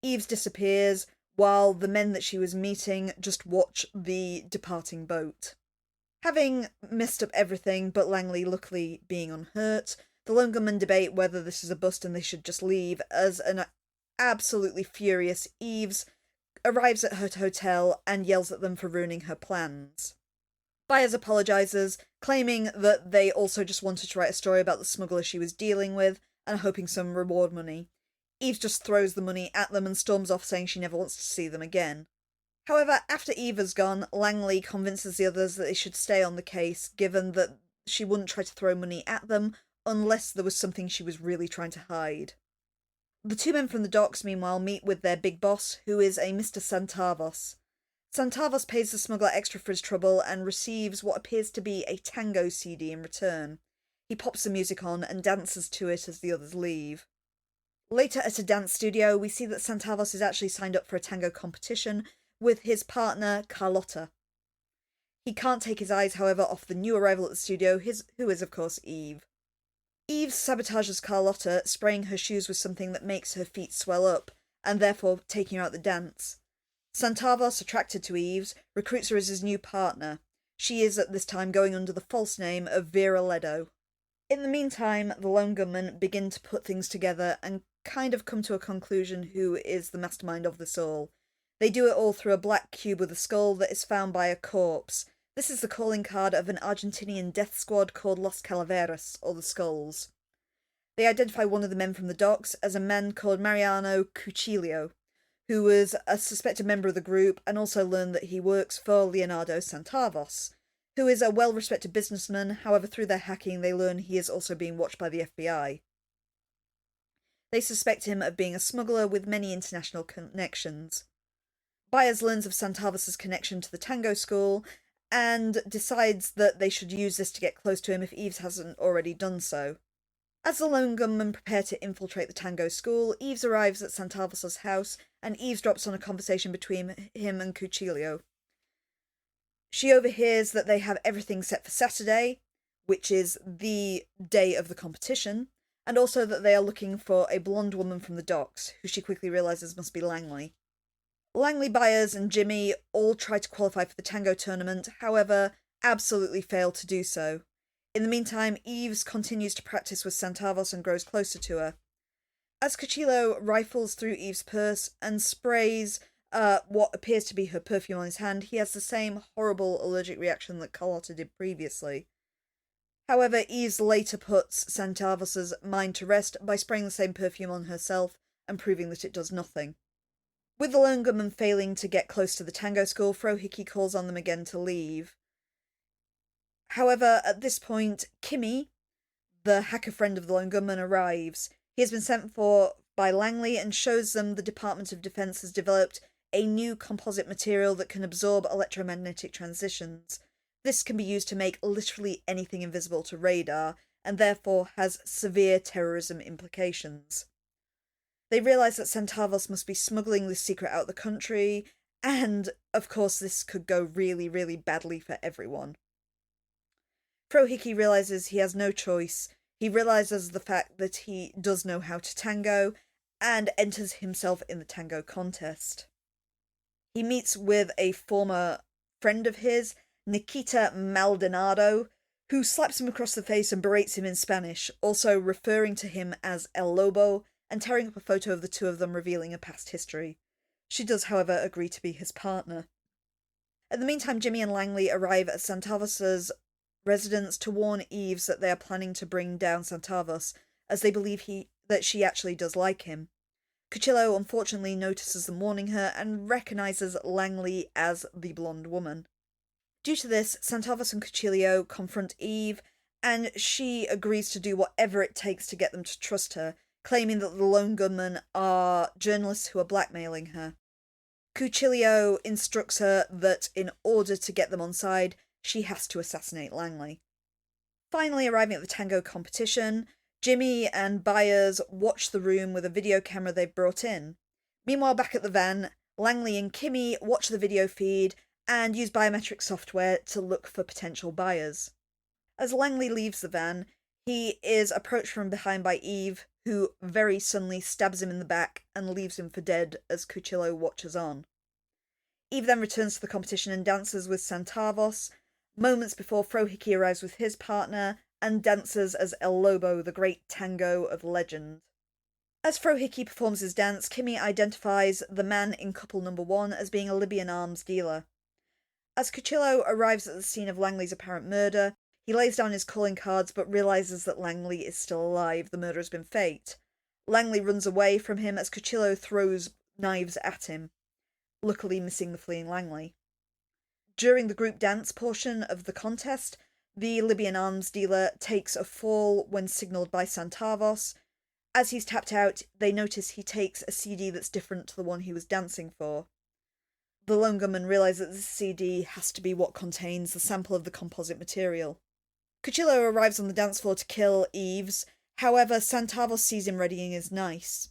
Eve disappears, while the men that she was meeting just watch the departing boat. Having messed up everything, but Langley luckily being unhurt, the Lone Gunmen debate whether this is a bust and they should just leave, as an absolutely furious Eves arrives at her hotel and yells at them for ruining her plans. Byers apologises, claiming that they also just wanted to write a story about the smuggler she was dealing with and hoping some reward money. Eve just throws the money at them and storms off, saying she never wants to see them again. However, after Eve is gone, Langley convinces the others that they should stay on the case, given that she wouldn't try to throw money at them unless there was something she was really trying to hide. The two men from the docks, meanwhile, meet with their big boss, who is a Mr. Santavos. Santavos pays the smuggler extra for his trouble and receives what appears to be a Tango CD in return. He pops the music on and dances to it as the others leave. Later at a dance studio, we see that Santavos is actually signed up for a tango competition with his partner, Carlotta. He can't take his eyes, however, off the new arrival at the studio, who is, of course, Eve. Eve sabotages Carlotta, spraying her shoes with something that makes her feet swell up, and therefore taking her out the dance. Santavos, attracted to Eve's, recruits her as his new partner. She is at this time going under the false name of Vera Ledo. In the meantime, the Lone Gunmen begin to put things together and kind of come to a conclusion who is the mastermind of this all. They do it all through a black cube with a skull that is found by a corpse. This is the calling card of an Argentinian death squad called Los Calaveras, or the Skulls. They identify one of the men from the docks as a man called Mariano Cuchillo, who was a suspected member of the group, and also learn that he works for Leonardo Santavos, who is a well-respected businessman. However, through their hacking, they learn he is also being watched by the FBI. They suspect him of being a smuggler with many international connections. Byers learns of Santavos' connection to the Tango school, and decides that they should use this to get close to him if Eves hasn't already done so. As the Lone Gunmen prepare to infiltrate the Tango school, Eves arrives at Santavos' house and eavesdrops on a conversation between him and Cuchillo. She overhears that they have everything set for Saturday, which is the day of the competition, and also that they are looking for a blonde woman from the docks, who she quickly realises must be Langley. Langley, Byers and Jimmy all try to qualify for the Tango tournament, however, absolutely fail to do so. In the meantime, Eves continues to practice with Santavos and grows closer to her. As Cuchillo rifles through Eve's purse and sprays what appears to be her perfume on his hand, he has the same horrible allergic reaction that Carlotta did previously. However, Eves later puts Santavos' mind to rest by spraying the same perfume on herself and proving that it does nothing. With the Lone Gunmen failing to get close to the Tango school, Frohike calls on them again to leave. However, at this point, Kimmy, the hacker friend of the Lone Gunmen, arrives. He has been sent for by Langley and shows them the Department of Defense has developed a new composite material that can absorb electromagnetic transitions. This can be used to make literally anything invisible to radar, and therefore has severe terrorism implications. They realise that Santavos must be smuggling this secret out of the country, and, of course, this could go really, really badly for everyone. Frohike realises he has no choice. He realises the fact that he does know how to tango, and enters himself in the tango contest. He meets with a former friend of his, Nikita Maldonado, who slaps him across the face and berates him in Spanish, also referring to him as El Lobo, and tearing up a photo of the two of them revealing a past history. She does, however, agree to be his partner. In the meantime, Jimmy and Langley arrive at Santavos' residence to warn Eves that they are planning to bring down Santavos, as they believe that she actually does like him. Cuchillo unfortunately notices them warning her and recognises Langley as the blonde woman. Due to this, Santavos and Cuchillo confront Eve, and she agrees to do whatever it takes to get them to trust her, claiming that the Lone Gunmen are journalists who are blackmailing her. Cuchillo instructs her that in order to get them on side, she has to assassinate Langley. Finally arriving at the tango competition, Jimmy and Byers watch the room with a video camera they've brought in. Meanwhile, back at the van, Langley and Kimmy watch the video feed and use biometric software to look for potential buyers. As Langley leaves the van, he is approached from behind by Eve, who very suddenly stabs him in the back and leaves him for dead as Cuchillo watches on. Eve then returns to the competition and dances with Santavos, moments before Frohike arrives with his partner and dances as El Lobo, the great tango of legend. As Frohike performs his dance, Kimmy identifies the man in couple number 1 as being a Libyan arms dealer. As Cuchillo arrives at the scene of Langley's apparent murder, he lays down his calling cards but realises that Langley is still alive. The murder has been faked. Langley runs away from him as Cuchillo throws knives at him, luckily missing the fleeing Langley. During the group dance portion of the contest, the Libyan arms dealer takes a fall when signalled by Santavos. As he's tapped out, they notice he takes a CD that's different to the one he was dancing for. The Lone Gunmen realise that this CD has to be what contains the sample of the composite material. Cuchillo arrives on the dance floor to kill Eves, however Santavos sees him readying his knife.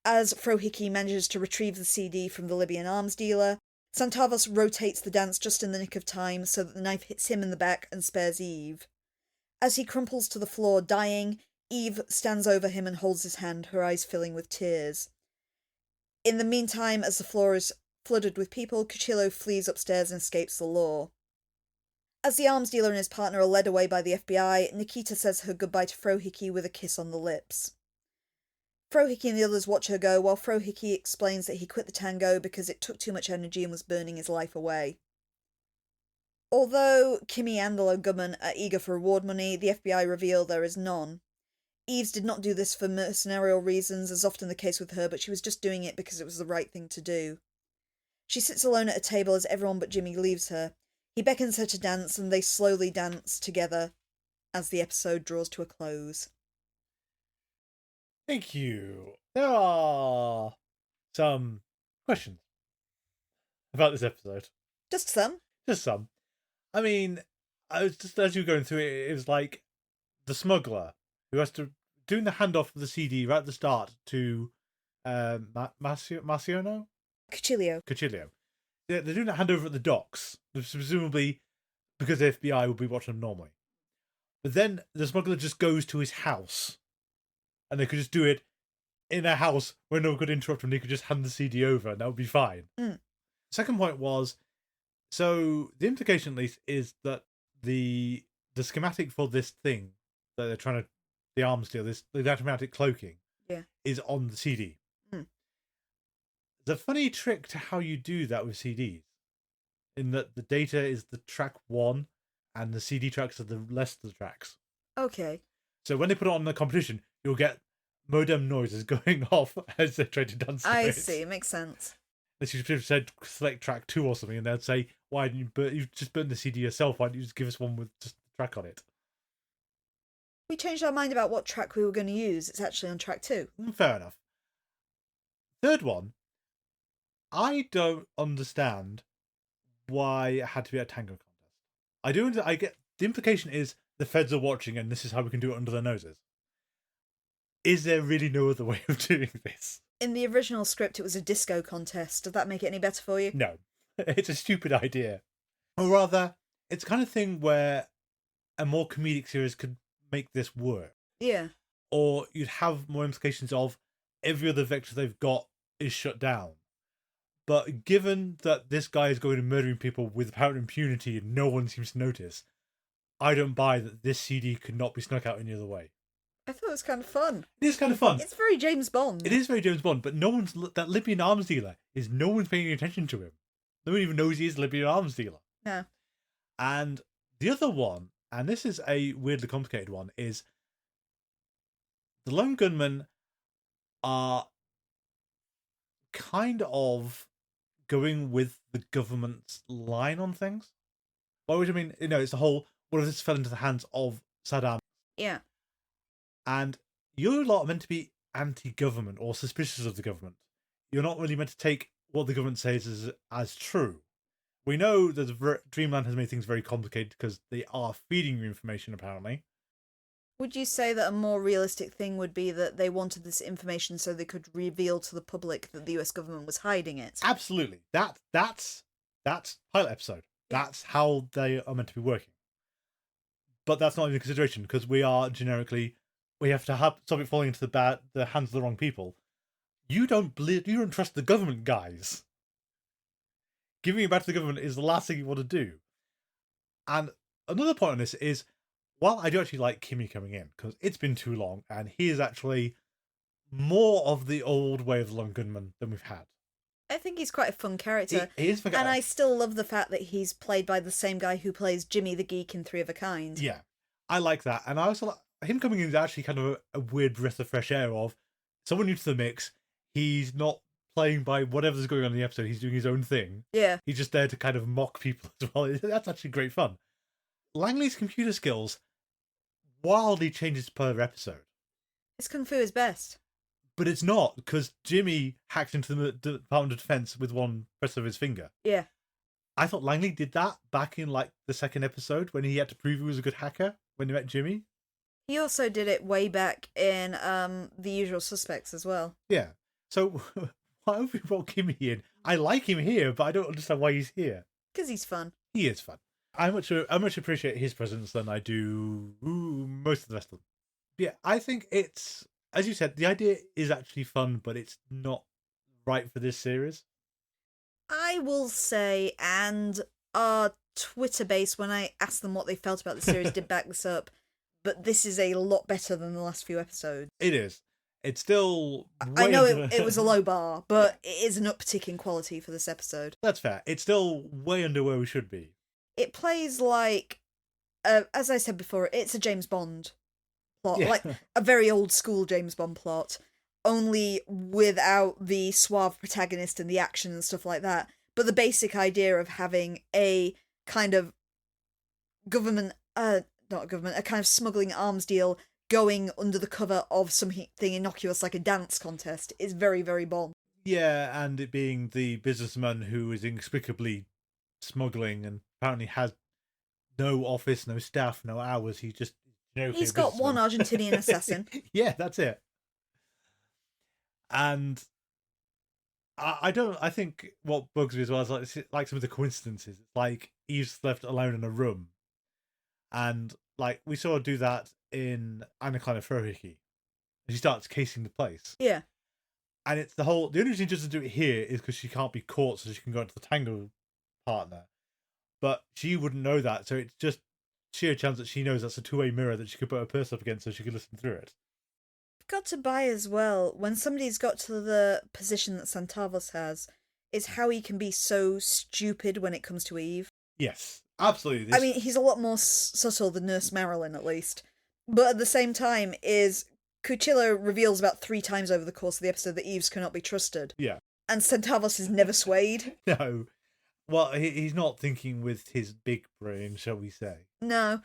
As Frohike manages to retrieve the CD from the Libyan arms dealer, Santavos rotates the dance just in the nick of time so that the knife hits him in the back and spares Eve. As he crumples to the floor dying, Eve stands over him and holds his hand, her eyes filling with tears. In the meantime, as the floor is flooded with people, Cuchillo flees upstairs and escapes the law. As the arms dealer and his partner are led away by the FBI, Nikita says her goodbye to Frohike with a kiss on the lips. Frohike and the others watch her go, while Frohike explains that he quit the tango because it took too much energy and was burning his life away. Although Kimmy and the Lone Gunmen are eager for reward money, the FBI reveal there is none. Eves did not do this for mercenarial reasons, as often the case with her, but she was just doing it because it was the right thing to do. She sits alone at a table as everyone but Jimmy leaves her. He beckons her to dance, and they slowly dance together as the episode draws to a close. Thank you. There are some questions about this episode. Just some. Just some. I mean, I was just, as you were going through it, it was like the smuggler who has to doing the handoff of the CD right at the start to Marciano? Cuchillo. They're doing that handover at the docks, presumably because the FBI would be watching them normally. But then the smuggler just goes to his house, and they could just do it in a house where no one could interrupt him. They could just hand the CD over, and that would be fine. Second point was, so the implication at least is that the schematic for this thing that they're trying to, the arms deal, the automatic cloaking, is on the CD. There's a funny trick to how you do that with CDs, in that the data is the track 1, and the CD tracks are the rest of the tracks. Okay. So when they put it on the competition, you'll get modem noises going off as they're trying to dance to I it. see, makes sense. They should have said select track 2 or something, and they'd say, why didn't you just burn the CD yourself? Why didn't you just give us one with just the track on it? We changed our mind about what track we were going to use. It's actually on track 2. Fair enough. Third one, I don't understand why it had to be a tango contest. I get the implication is the feds are watching and this is how we can do it under their noses. Is there really no other way of doing this? In the original script, it was a disco contest. Does that make it any better for you? No. It's a stupid idea. Or rather, it's the kind of thing where a more comedic series could make this work. Yeah. Or you'd have more implications of every other vector they've got is shut down. But given that this guy is going and murdering people with apparent impunity and no one seems to notice, I don't buy that this CD could not be snuck out any other way. I thought it was kind of fun. It is kind of fun. It's very James Bond. It is very James Bond, but that Libyan arms dealer no one's paying any attention to him. No one even knows he is a Libyan arms dealer. No. And the other one, and this is a weirdly complicated one, is the Lone Gunmen are kind of going with the government's line on things. By which I mean, it's the whole, what if this fell into the hands of Saddam? Yeah. And you're lot meant to be anti-government or suspicious of the government. You're not really meant to take what the government says as true. We know that Dreamland has made things very complicated because they are feeding you information, apparently. Would you say that a more realistic thing would be that they wanted this information so they could reveal to the public that the US government was hiding it? Absolutely. That's pilot episode. That's how they are meant to be working. But that's not even a consideration because we have to stop it falling into the hands of the wrong people. You don't trust the government guys. Giving it back to the government is the last thing you want to do. And another point on this is, while I do actually like Kimmy coming in, because it's been too long, and he is actually more of the old way of Lone Gunmen than we've had. I think he's quite a fun character. He is fun character. And I still love the fact that he's played by the same guy who plays Jimmy the Geek in Three of a Kind. Yeah, I like that. And I also like him coming in is actually kind of a weird breath of fresh air of someone new to the mix. He's not playing by whatever's going on in the episode. He's doing his own thing. Yeah. He's just there to kind of mock people as well. That's actually great fun. Langley's computer skills wildly changes per episode. His Kung Fu is best. But it's not, because Jimmy hacked into the Department of Defense with one press of his finger. Yeah. I thought Langley did that back in the second episode when he had to prove he was a good hacker when he met Jimmy. He also did it way back in The Usual Suspects as well. Yeah. So why have we brought Kimmy in? I like him here, but I don't understand why he's here. Because he's fun. He is fun. I much appreciate his presence than I do most of the rest of them. Yeah, I think it's, as you said, the idea is actually fun, but it's not right for this series. I will say, and our Twitter base, when I asked them what they felt about the series, did back this up, but this is a lot better than the last few episodes. It is. It's still... I know it was a low bar, but it is an uptick in quality for this episode. That's fair. It's still way under where we should be. It plays like, as I said before, it's a James Bond plot, like a very old school James Bond plot, only without the suave protagonist and the action and stuff like that. But the basic idea of having a kind of a kind of smuggling arms deal going under the cover of something innocuous like a dance contest is very, very Bond. Yeah, and it being the businessman who is inexplicably smuggling and apparently has no office, no staff, no hours. He's got one Argentinian assassin. Yeah, that's it. And I think what bugs me as well is like some of the coincidences. It's like Eve's left alone in a room, and like we saw her do that in Anna Frohike. She starts casing the place. Yeah. And it's the only reason she doesn't do it here is because she can't be caught, so she can go into the Tango partner. But she wouldn't know that, so it's just sheer chance that she knows that's a two-way mirror that she could put her purse up against so she could listen through it. I've got to buy as well, when somebody's got to the position that Santavos has, is how he can be so stupid when it comes to Eve. Yes. Absolutely. I mean, he's a lot more subtle than Nurse Marilyn, at least. But at the same time, Cuchillo reveals about 3 times over the course of the episode that Eves cannot be trusted. Yeah. And Centavos is never swayed. No. Well, he's not thinking with his big brain, shall we say. No.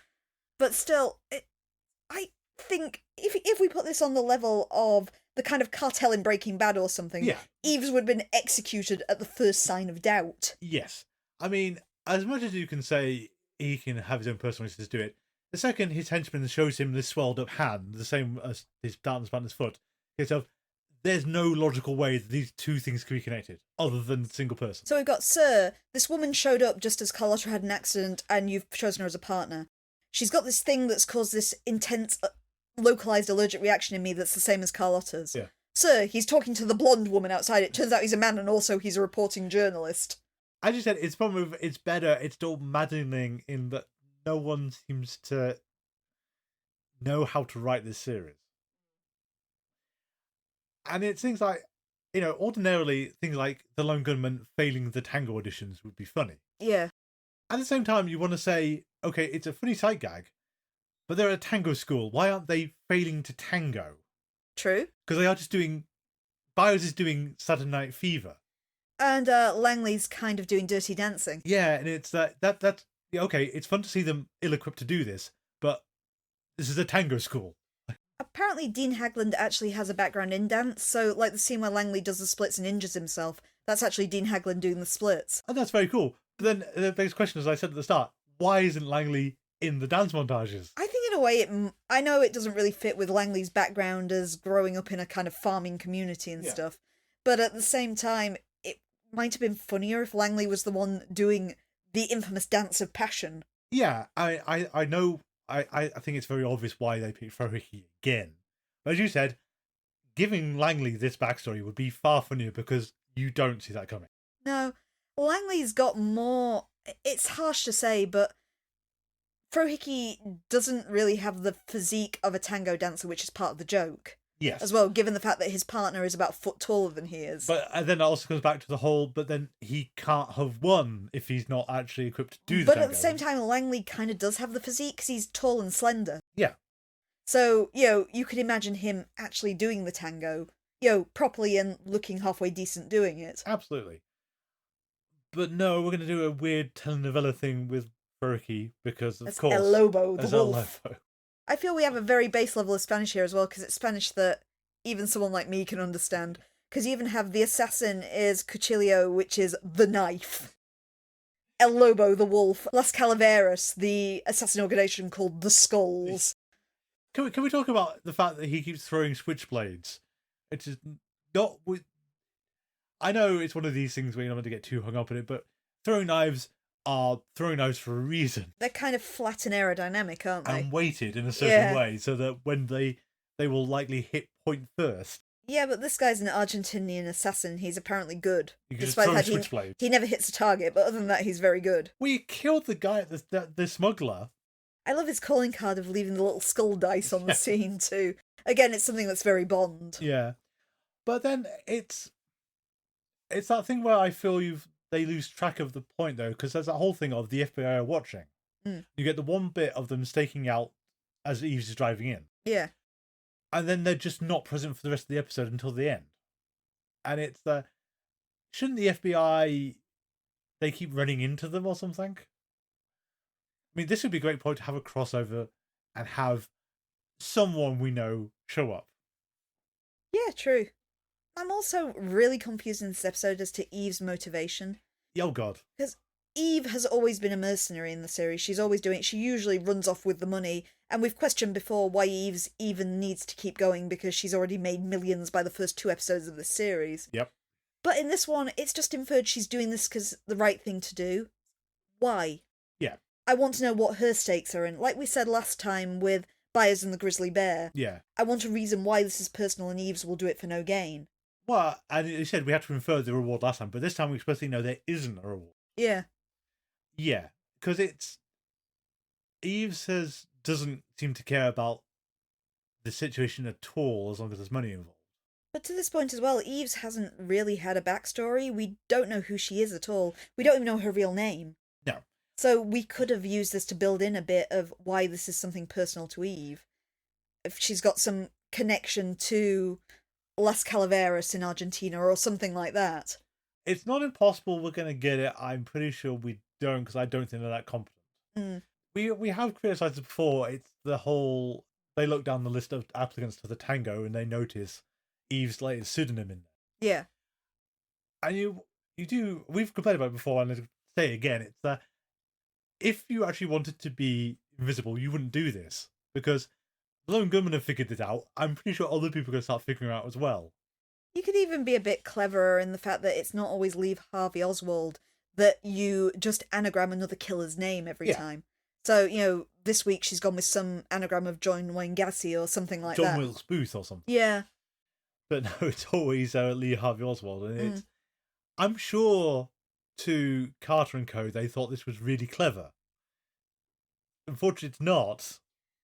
But still, I think if we put this on the level of the kind of cartel in Breaking Bad or something, Eves would have been executed at the first sign of doubt. Yes. I mean, as much as you can say he can have his own personal reasons to do it, the second his henchman shows him this swelled up hand, the same as his darkness partner's foot, there's no logical way that these two things can be connected, other than a single person. So we've got, Sir, this woman showed up just as Carlotta had an accident and you've chosen her as a partner. She's got this thing that's caused this intense, localized allergic reaction in me that's the same as Carlotta's. Yeah. Sir, he's talking to the blonde woman outside. It turns out he's a man and also he's a reporting journalist. As you said, it's probably it's better. It's still maddening in that no one seems to know how to write this series. And it's things like, ordinarily things like the Lone Gunmen failing the Tango auditions would be funny. Yeah. At the same time, you want to say, okay, it's a funny sight gag, but they're at a tango school. Why aren't they failing to tango? True. Because they are just doing... Byers is doing Saturday Night Fever. And Langley's kind of doing Dirty Dancing. Yeah, and it's that's okay, it's fun to see them ill-equipped to do this, but this is a tango school. Apparently Dean Hagland actually has a background in dance, so like the scene where Langley does the splits and injures himself, that's actually Dean Hagland doing the splits. And that's very cool. But then the biggest question, as I said at the start, why isn't Langley in the dance montages? I think in a way, I know it doesn't really fit with Langley's background as growing up in a kind of farming community and stuff, but at the same time, it might have been funnier if Langley was the one doing the infamous dance of passion. Yeah, I know, I think it's very obvious why they picked Frohike again. But as you said, giving Langley this backstory would be far funnier because you don't see that coming. No, Langley's got more... It's harsh to say, but Frohike doesn't really have the physique of a tango dancer, which is part of the joke. Yes. As well, given the fact that his partner is about a foot taller than he is. But then it also comes back to the whole, but then he can't have won if he's not actually equipped to do the But tango. at the same time, Langley kind of does have the physique because he's tall and slender. Yeah. So, you could imagine him actually doing the tango, properly and looking halfway decent doing it. Absolutely. But no, we're going to do a weird telenovela thing with Frohike because, of course... El Lobo, the El wolf. Lobo. I feel we have a very base level of Spanish here as well, because it's Spanish that even someone like me can understand. Because you even have the assassin is Cuchillo, which is the knife. El Lobo, the wolf. Las Calaveras, the assassin organization called the Skulls. Can we talk about the fact that he keeps throwing switchblades? It's just not... I know it's one of these things where you're not meant to get too hung up in it, but throwing knives are throwing knives for a reason. They're kind of flat and aerodynamic, aren't they? And weighted in a certain way, so that when they will likely hit point first. Yeah, but this guy's an Argentinian assassin. He's apparently good. You can just throw that switchblades. He never hits a target, but other than that, he's very good. We killed the guy, the smuggler. I love his calling card of leaving the little skull dice on the scene, too. Again, it's something that's very Bond. Yeah. But then it's that thing where I feel they lose track of the point, though, because there's that whole thing of the FBI are watching. Mm. You get the one bit of them staking out as Eves is driving in. Yeah. And then they're just not present for the rest of the episode until the end. And it's shouldn't the FBI, they keep running into them or something? I mean, this would be a great point to have a crossover and have someone we know show up. Yeah, true. I'm also really confused in this episode as to Eve's motivation. Oh, God. Because Eve has always been a mercenary in the series. She usually runs off with the money. And we've questioned before why Eve's even needs to keep going because she's already made millions by the first 2 episodes of the series. Yep. But in this one, it's just inferred she's doing this because the right thing to do. Why? Yeah. I want to know what her stakes are in. Like we said last time with Byers and the Grizzly Bear. Yeah. I want a reason why this is personal and Eve's will do it for no gain. Well, and you said we had to infer the reward last time, but this time we explicitly know there isn't a reward. Yeah. Yeah, because Eve doesn't seem to care about the situation at all as long as there's money involved. But to this point as well, Eves hasn't really had a backstory. We don't know who she is at all. We don't even know her real name. No. So we could have used this to build in a bit of why this is something personal to Eve. If she's got some connection to Las Calaveras in Argentina or something like that. It's not impossible we're going to get it. I'm pretty sure we don't, because I don't think they're that competent. Mm. We have criticized it before. It's the whole, they look down the list of applicants to the Tango and they notice Eve's latest pseudonym in there. Yeah. And you do, we've complained about it before, and I'll say it again, it's that if you actually wanted to be invisible, you wouldn't do this, because Lone Gunmen have figured this out. I'm pretty sure other people are going to start figuring it out as well. You could even be a bit cleverer in the fact that it's not always Lee Harvey Oswald, that you just anagram another killer's name every time. So, you know, this week she's gone with some anagram of John Wayne Gacy or something like that. John Wilkes Booth or something. Yeah. But no, it's always Lee Harvey Oswald. And it's, I'm sure to Carter and co, they thought this was really clever. Unfortunately, it's not.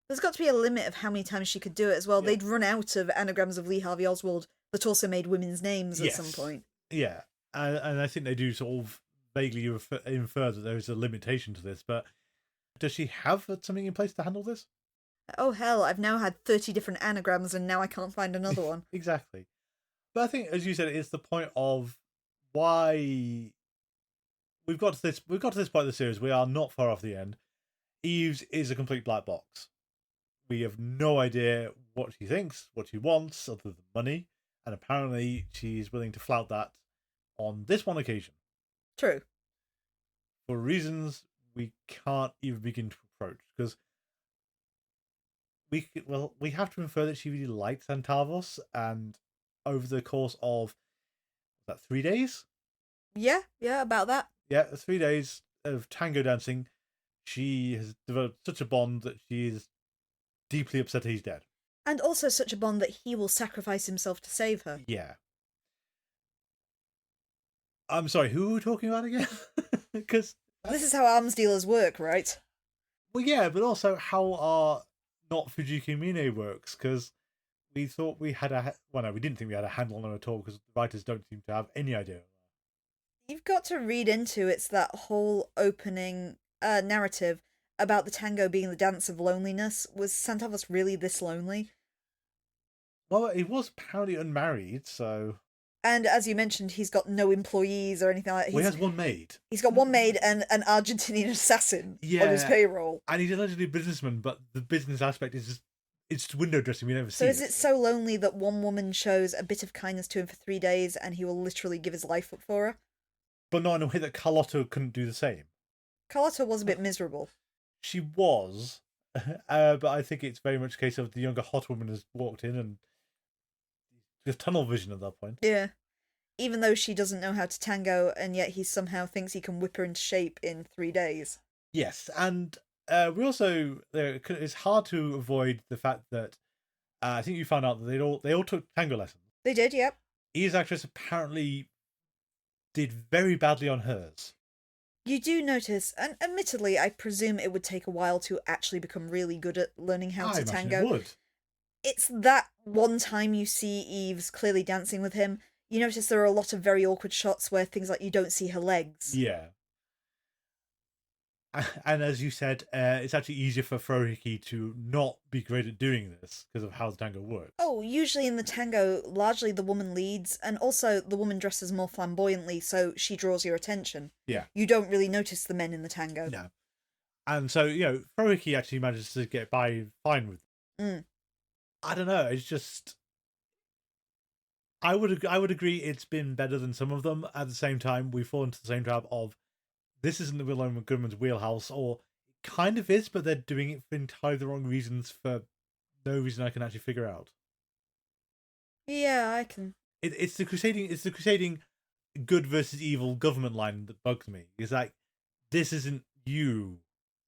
There's got to be a limit of how many times she could do it as well. Yeah. They'd run out of anagrams of Lee Harvey Oswald that also made women's names at some point. Yeah, and I think they do sort of vaguely infer that there is a limitation to this, but does she have something in place to handle this? Oh hell, I've now had 30 different anagrams and now I can't find another one. Exactly. But I think, as you said, it's the point of why we've got to this point of the series. We are not far off the end. Eve's is a complete black box. We have no idea what she thinks, what she wants, other than money. And apparently she's willing to flout that on this one occasion. True. For reasons we can't even begin to approach. Because we have to infer that she really liked Santavos, and over the course of 3 days? Yeah, about that. Yeah, 3 days of tango dancing, she has developed such a bond that she is deeply upset he's dead. And also such a bond that he will sacrifice himself to save her. Yeah. I'm sorry, who are we talking about again? Because this is how arms dealers work, right? Well, yeah, but also how our not Fujiki Mine works, because we thought we had we didn't think we had a handle on her at all, because the writers don't seem to have any idea. You've got to read into it's that whole opening narrative about the tango being the dance of loneliness. Was Santavos really this lonely? Well, he was apparently unmarried, so... And as you mentioned, he's got no employees or anything like that. Well, he has one maid. He's got one maid and an Argentinian assassin on his payroll. And he's allegedly a businessman, but the business aspect is just, it's window dressing. We never see it. So is it so lonely that one woman shows a bit of kindness to him for 3 days and he will literally give his life up for her? But not in a way that Carlotta couldn't do the same. Carlotta was a bit miserable. She was, but I think it's very much a case of the younger hot woman has walked in and just tunnel vision at that point. Yeah. Even though she doesn't know how to tango, and yet he somehow thinks he can whip her into shape in 3 days. Yes, and we also, it's hard to avoid the fact that I think you found out that they all took tango lessons. They did, yep. Eve's actress apparently did very badly on hers. You do notice, and admittedly, I presume it would take a while to actually become really good at learning how to tango. It would. It's that one time you see Eve's clearly dancing with him. You notice there are a lot of very awkward shots where things like you don't see her legs. Yeah. And as you said, it's actually easier for Frohiki to not be great at doing this because of how the tango works. Oh, usually in the tango, largely the woman leads, and also the woman dresses more flamboyantly, so she draws your attention. Yeah. You don't really notice the men in the tango. No. And so, Frohiki actually manages to get by fine with it. Mm. I don't know, it's just... I would agree it's been better than some of them. At the same time, we fall into the same trap of this isn't the Lone Gunmen's wheelhouse, or it kind of is, but they're doing it for entirely the wrong reasons for no reason I can actually figure out. Yeah, I can. It's the crusading good versus evil government line that bugs me. It's like, this isn't you.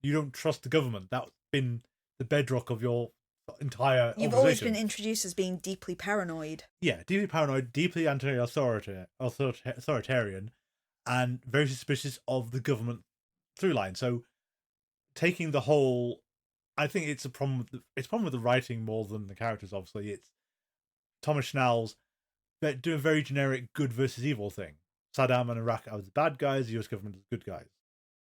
You don't trust the government. That's been the bedrock of your entire You've always been introduced as being deeply paranoid. Yeah, deeply paranoid, deeply anti-authoritarian, and very suspicious of the government through line. So, taking the whole, I think it's a problem. It's a problem with the writing more than the characters. Obviously, it's Thomas Schnall's doing a very generic good versus evil thing. Saddam and Iraq are the bad guys. The US government is the good guys.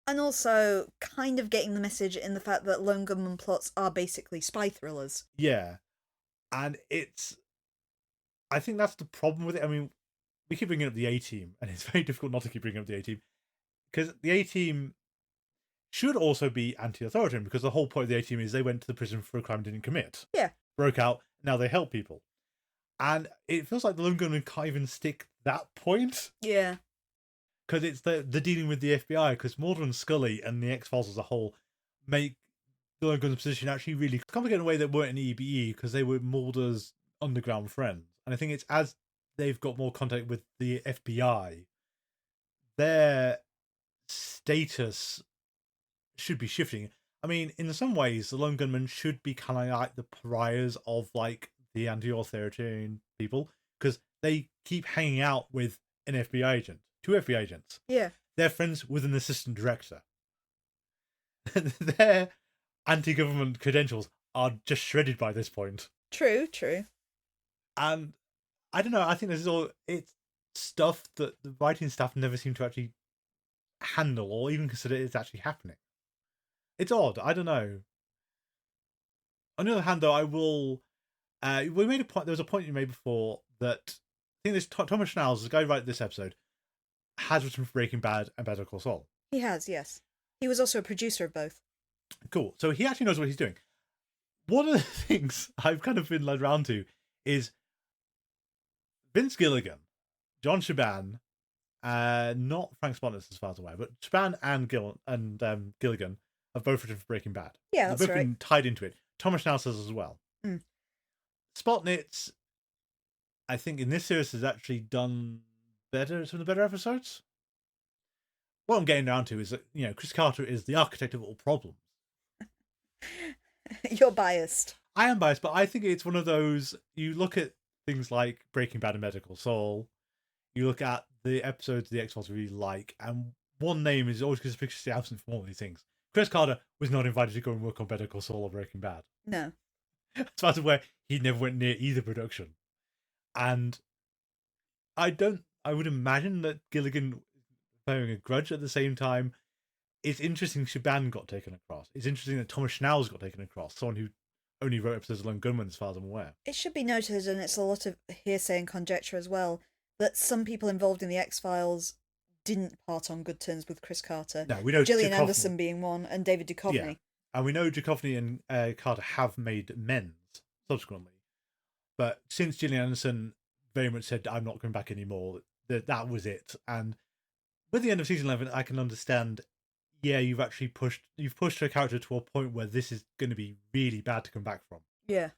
And also kind of getting the message in the fact that Lone Gunmen plots are basically spy thrillers. Yeah. And I think that's the problem with it. I mean, we keep bringing up the A-Team, and it's very difficult not to keep bringing up the A-Team, because the A-Team should also be anti-authoritarian, because the whole point of the A-Team is they went to the prison for a crime they didn't commit. Yeah. Broke out, now they help people. And it feels like the Lone Gunmen can't even stick that point. Yeah. Because it's the dealing with the FBI, because Mulder and Scully and the X-Files as a whole make the Lone Gunmen's position actually really complicated in a way that weren't in EBE, because they were Mulder's underground friends. And I think it's as they've got more contact with the FBI, their status should be shifting. I mean, in some ways, the Lone Gunmen should be kind of like the pariahs of like the anti-authoritarian people, because they keep hanging out with an FBI agent, 2 FBI agents. Yeah. They're friends with an assistant director. Their anti-government credentials are just shredded by this point. True. And I don't know, I think it's stuff that the writing staff never seem to actually handle or even consider it's actually happening. It's odd, I don't know. On the other hand, though, I will... we made a point. There was a point you made before that I think this Thomas Schnauz, the guy who wrote this episode, has written for Breaking Bad and Better Call Saul. He has, yes. He was also a producer of both. Cool. So he actually knows what he's doing. One of the things I've kind of been led around to is Vince Gilligan, John Shaban, not Frank Spotnitz as far as I'm aware, but Shaban and Gilligan have both written for Breaking Bad. Yeah, that's They've both right. been tied into it. Thomas Schnauz has as well. Mm. Spotnitz, I think in this series has actually done some of the better episodes. What I'm getting down to is that, Chris Carter is the architect of all problems. You're biased. I am biased, but I think it's one of those, you look at things like Breaking Bad and Better Call Saul, you look at the episodes of the X-Files we really like, and one name is always conspicuously absent from all these things. Chris Carter was not invited to go and work on Better Call Saul or Breaking Bad. No. As far as I'm aware, he never went near either production. And I would imagine that Gilligan bearing a grudge at the same time. It's interesting Shaban got taken across. It's interesting that Thomas Schnauz got taken across, someone who only wrote episodes of Lone Gunmen as far as I'm aware. It should be noted, and it's a lot of hearsay and conjecture as well, that some people involved in the X-Files didn't part on good terms with Chris Carter. No, we know Gillian Duchovny. Anderson being one, and David Duchovny. Yeah. And we know Duchovny and Carter have made amends subsequently. But since Gillian Anderson very much said, I'm not going back anymore, that was it. And with the end of season 11, I can understand, you've pushed her character to a point where this is going to be really bad to come back from. Yeah.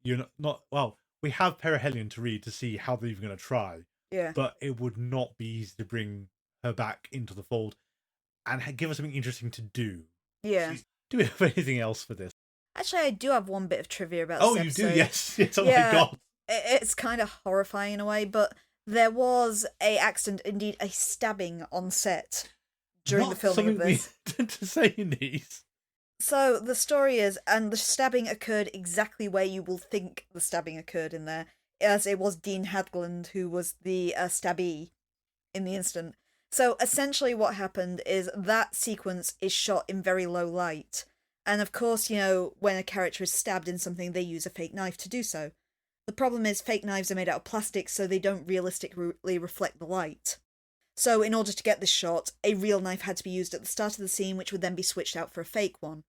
You're not well, we have Perihelion to read to see how they're even going to try. Yeah. But it would not be easy to bring her back into the fold and give her something interesting to do. Yeah. Do we have anything else for this? Actually, I do have one bit of trivia about this episode. You do? Yes. Oh my God. It's kind of horrifying in a way, but there was a accident, indeed a stabbing on set during the filming of this. To say in these. So the story is, and the stabbing occurred exactly where you will think the stabbing occurred in there, as it was Dean Hadland who was the stabbee in the incident. So essentially what happened is that sequence is shot in very low light. And of course, when a character is stabbed in something, they use a fake knife to do so. The problem is fake knives are made out of plastic, so they don't realistically reflect the light. So in order to get this shot, a real knife had to be used at the start of the scene, which would then be switched out for a fake one.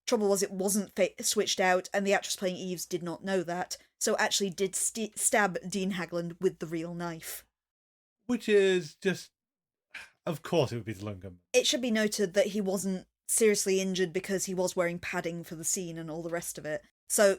Trouble was, it wasn't switched out, and the actress playing Eves did not know that, so actually did stab Dean Hagland with the real knife. Which is just... Of course it would be the Lone Gunmen. It should be noted that he wasn't seriously injured because he was wearing padding for the scene and all the rest of it. So,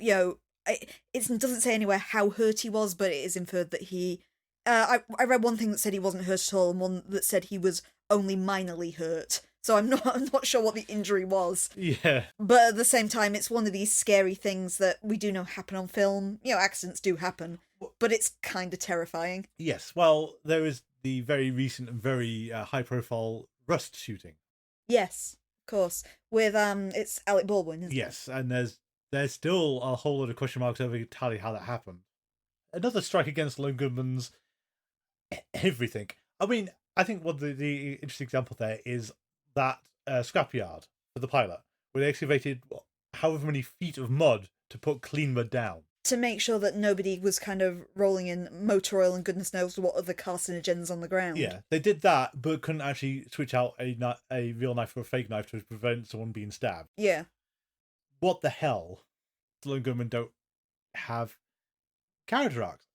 it doesn't say anywhere how hurt he was, but it is inferred that he... I read one thing that said he wasn't hurt at all, and one that said he was only minorly hurt. So I'm not sure what the injury was. Yeah. But at the same time, it's one of these scary things that we do know happen on film. Accidents do happen, but it's kind of terrifying. Yes, well, there is the very recent and very high-profile Rust shooting. Yes, of course. With, it's Alec Baldwin, isn't it? Yes, and there's still a whole lot of question marks over entirely how that happened. Another strike against Lone Gunmen's everything. I mean, I think one of the interesting example there is that scrapyard for the pilot, where they excavated however many feet of mud to put clean mud down. To make sure that nobody was kind of rolling in motor oil and goodness knows what other carcinogens on the ground. Yeah, they did that, but couldn't actually switch out a real knife for a fake knife to prevent someone being stabbed. Yeah. What the hell? The Lone Gunmen don't have character arcs.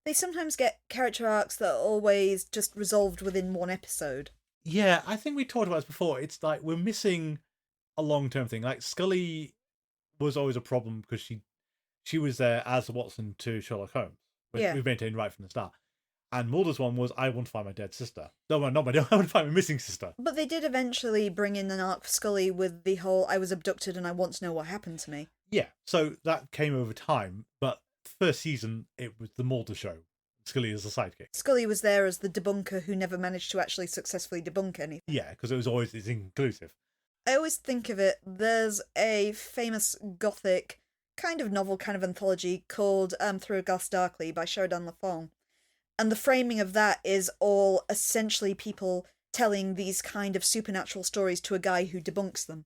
They sometimes get character arcs that are always just resolved within one episode. Yeah, I think we talked about this before. It's like we're missing a long-term thing. Like Scully was always a problem because she was there as Watson to Sherlock Holmes, which we've maintained right from the start. And Mulder's one was, I want to find my dead sister. No, not my dead, I want to find my missing sister. But they did eventually bring in an arc for Scully with the whole, I was abducted and I want to know what happened to me. Yeah, so that came over time, but first season, it was the Mulder show. Scully as a sidekick. Scully was there as the debunker who never managed to actually successfully debunk anything. Yeah, because it's inclusive. I always think of it, there's a famous gothic kind of novel, kind of anthology called Through a Glass Darkly by Sheridan Le Fong. And the framing of that is all essentially people telling these kind of supernatural stories to a guy who debunks them.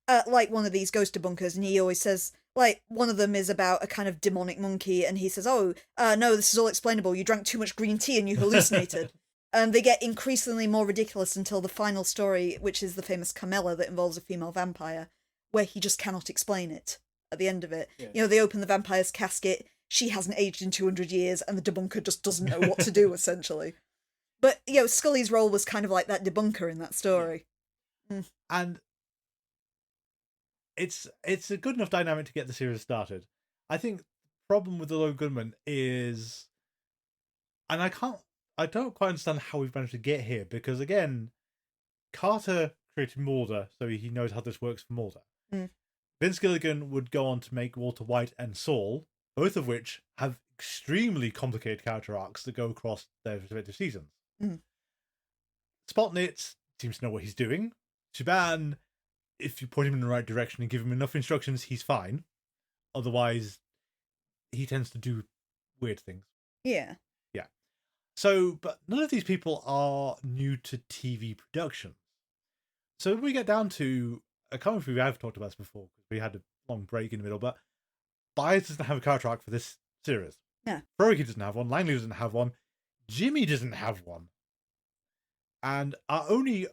Like one of these ghost debunkers, and he always says, like, one of them is about a kind of demonic monkey, and he says, no, this is all explainable, you drank too much green tea and you hallucinated. And they get increasingly more ridiculous until the final story, which is the famous Carmela that involves a female vampire, where he just cannot explain it at the end of it. Yeah. You know, they open the vampire's casket, she hasn't aged in 200 years, and the debunker just doesn't know what to do, essentially. But, you know, Scully's role was kind of like that debunker in that story. Yeah. And it's a good enough dynamic to get the series started. I think the problem with the Lone Gunmen is, and I don't quite understand how we've managed to get here, because again, Carter created Mulder, so he knows how this works for Mulder. Vince Gilligan would go on to make Walter White and Saul, both of which have extremely complicated character arcs that go across their respective seasons. Spotnitz seems to know what he's doing. Shaban, if you point him in the right direction and give him enough instructions, he's fine. Otherwise, he tends to do weird things. Yeah. Yeah. So, but none of these people are new to TV production. So when we get down to, I can't remember if we have talked about this before, because we had a long break in the middle, but Byers doesn't have a character arc for this series. Yeah. Frohke doesn't have one, Langley doesn't have one, Jimmy doesn't have one. And our only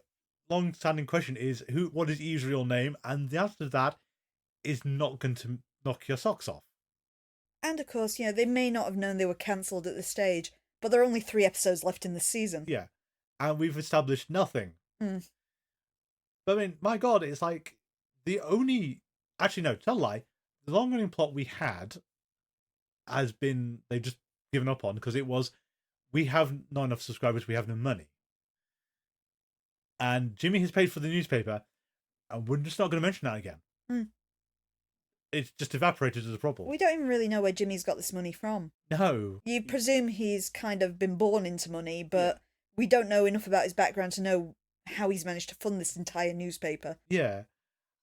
long-standing question is, what is Eve's real name? And the answer to that is not going to knock your socks off. And of course, you know, they may not have known they were cancelled at this stage, but there are only 3 episodes left in this season. Yeah. And we've established nothing. But I mean, my God, it's like the only... Actually, no, tell a lie. The long-running plot we had has been... They've just given up on, because it was, we have not enough subscribers, we have no money. And Jimmy has paid for the newspaper, and we're just not going to mention that again. It's just evaporated as a problem. We don't even really know where Jimmy's got this money from. No. You presume he's kind of been born into money, but we don't know enough about his background to know how he's managed to fund this entire newspaper. Yeah.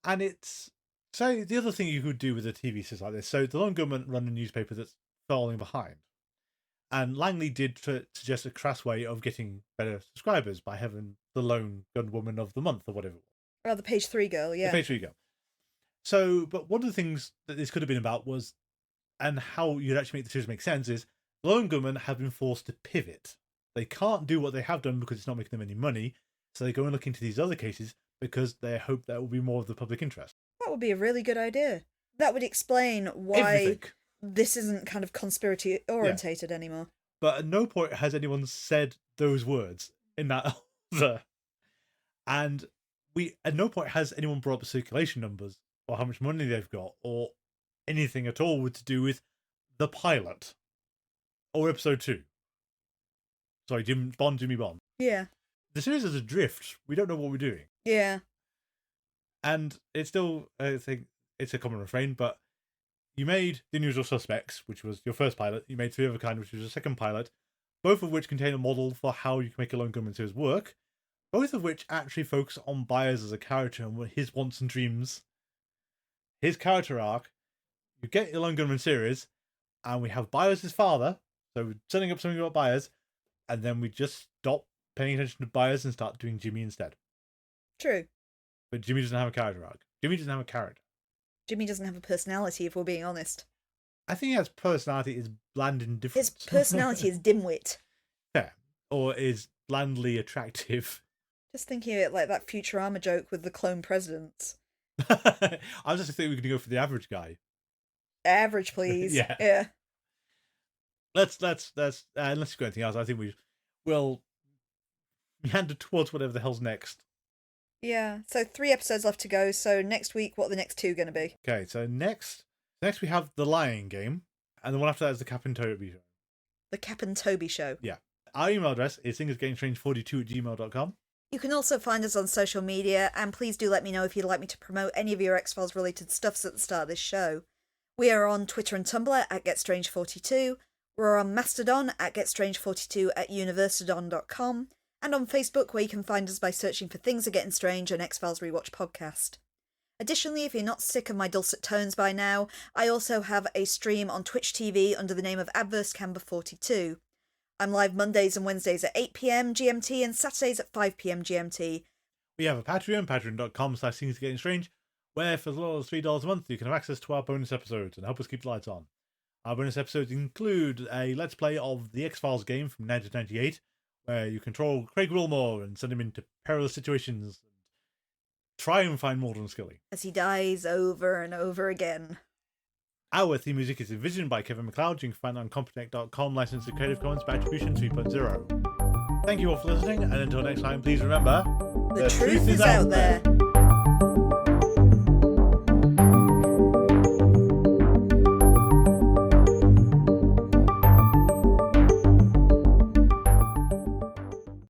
And it's... So the other thing you could do with a TV series like this, so the Lone Gunmen run a newspaper that's falling behind. And Langley did suggest a crass way of getting better subscribers by having the Lone Gunwoman of the Month or whatever. Oh, the Page 3 girl, yeah. The Page 3 girl. So, but one of the things that this could have been about was, and how you'd actually make the series make sense, is the Lone Gunmen have been forced to pivot. They can't do what they have done because it's not making them any money, so they go and look into these other cases because they hope that will be more of the public interest. That would be a really good idea. That would explain why this isn't kind of conspiracy orientated anymore. But at no point has anyone said those words in that other. And at no point has anyone brought up the circulation numbers or how much money they've got or anything at all to do with the pilot or episode 2. Sorry, Jimmy Bond. Yeah. The series is adrift. We don't know what we're doing. Yeah. And it's still, I think, it's a common refrain, but you made The Unusual Suspects, which was your first pilot. You made Three of a Kind, which was your second pilot, both of which contain a model for how you can make a Lone Gunmen series work, both of which actually focus on Byers as a character and his wants and dreams, his character arc. You get your Lone Gunmen series, and we have Byers' father, so we're setting up something about Byers, and then we just stop paying attention to Byers and start doing Jimmy instead. True. But Jimmy doesn't have a character arc. Jimmy doesn't have a character. Jimmy doesn't have a personality, if we're being honest. I think his personality is bland indifference. His personality is dimwit. Yeah. Or is blandly attractive. Just thinking of it like that Futurama joke with the clone presidents. I was just thinking we could go for the average guy. Average, please. Yeah. Let's unless you've got anything else, I think we will meander towards whatever the hell's next. Yeah. So 3 episodes left to go. So next week, what are the next 2 going to be? Okay, so next we have the Lying Game, and the one after that is the Cap and Toby show. The Cap and Toby show. Yeah. Our email address is thingersgettingstrange42@gmail.com. You can also find us on social media, and please do let me know if you'd like me to promote any of your X-Files related stuffs at the start of this show. We are on Twitter and Tumblr at GetStrange42. We're on Mastodon at GetStrange42@universadon.com, and on Facebook, where you can find us by searching for Things Are Getting Strange and X-Files Rewatch Podcast. Additionally, if you're not sick of my dulcet tones by now, I also have a stream on Twitch TV under the name of AdverseCamber42. I'm live Mondays and Wednesdays at 8 PM GMT and Saturdays at 5 PM GMT. We have a Patreon, patreon.com/thingsgettingstrange, where for as little as $3 a month you can have access to our bonus episodes and help us keep the lights on. Our bonus episodes include a Let's Play of the X-Files game from 1998, where you control Craig Wilmore and send him into perilous situations and try and find Mulder and Scully, as he dies over and over again. Our theme music is envisioned by Kevin MacLeod. You can find it on Compotech.com, licensed to Creative Commons by Attribution 3.0. Thank you all for listening, and until next time, please remember, the truth is out there.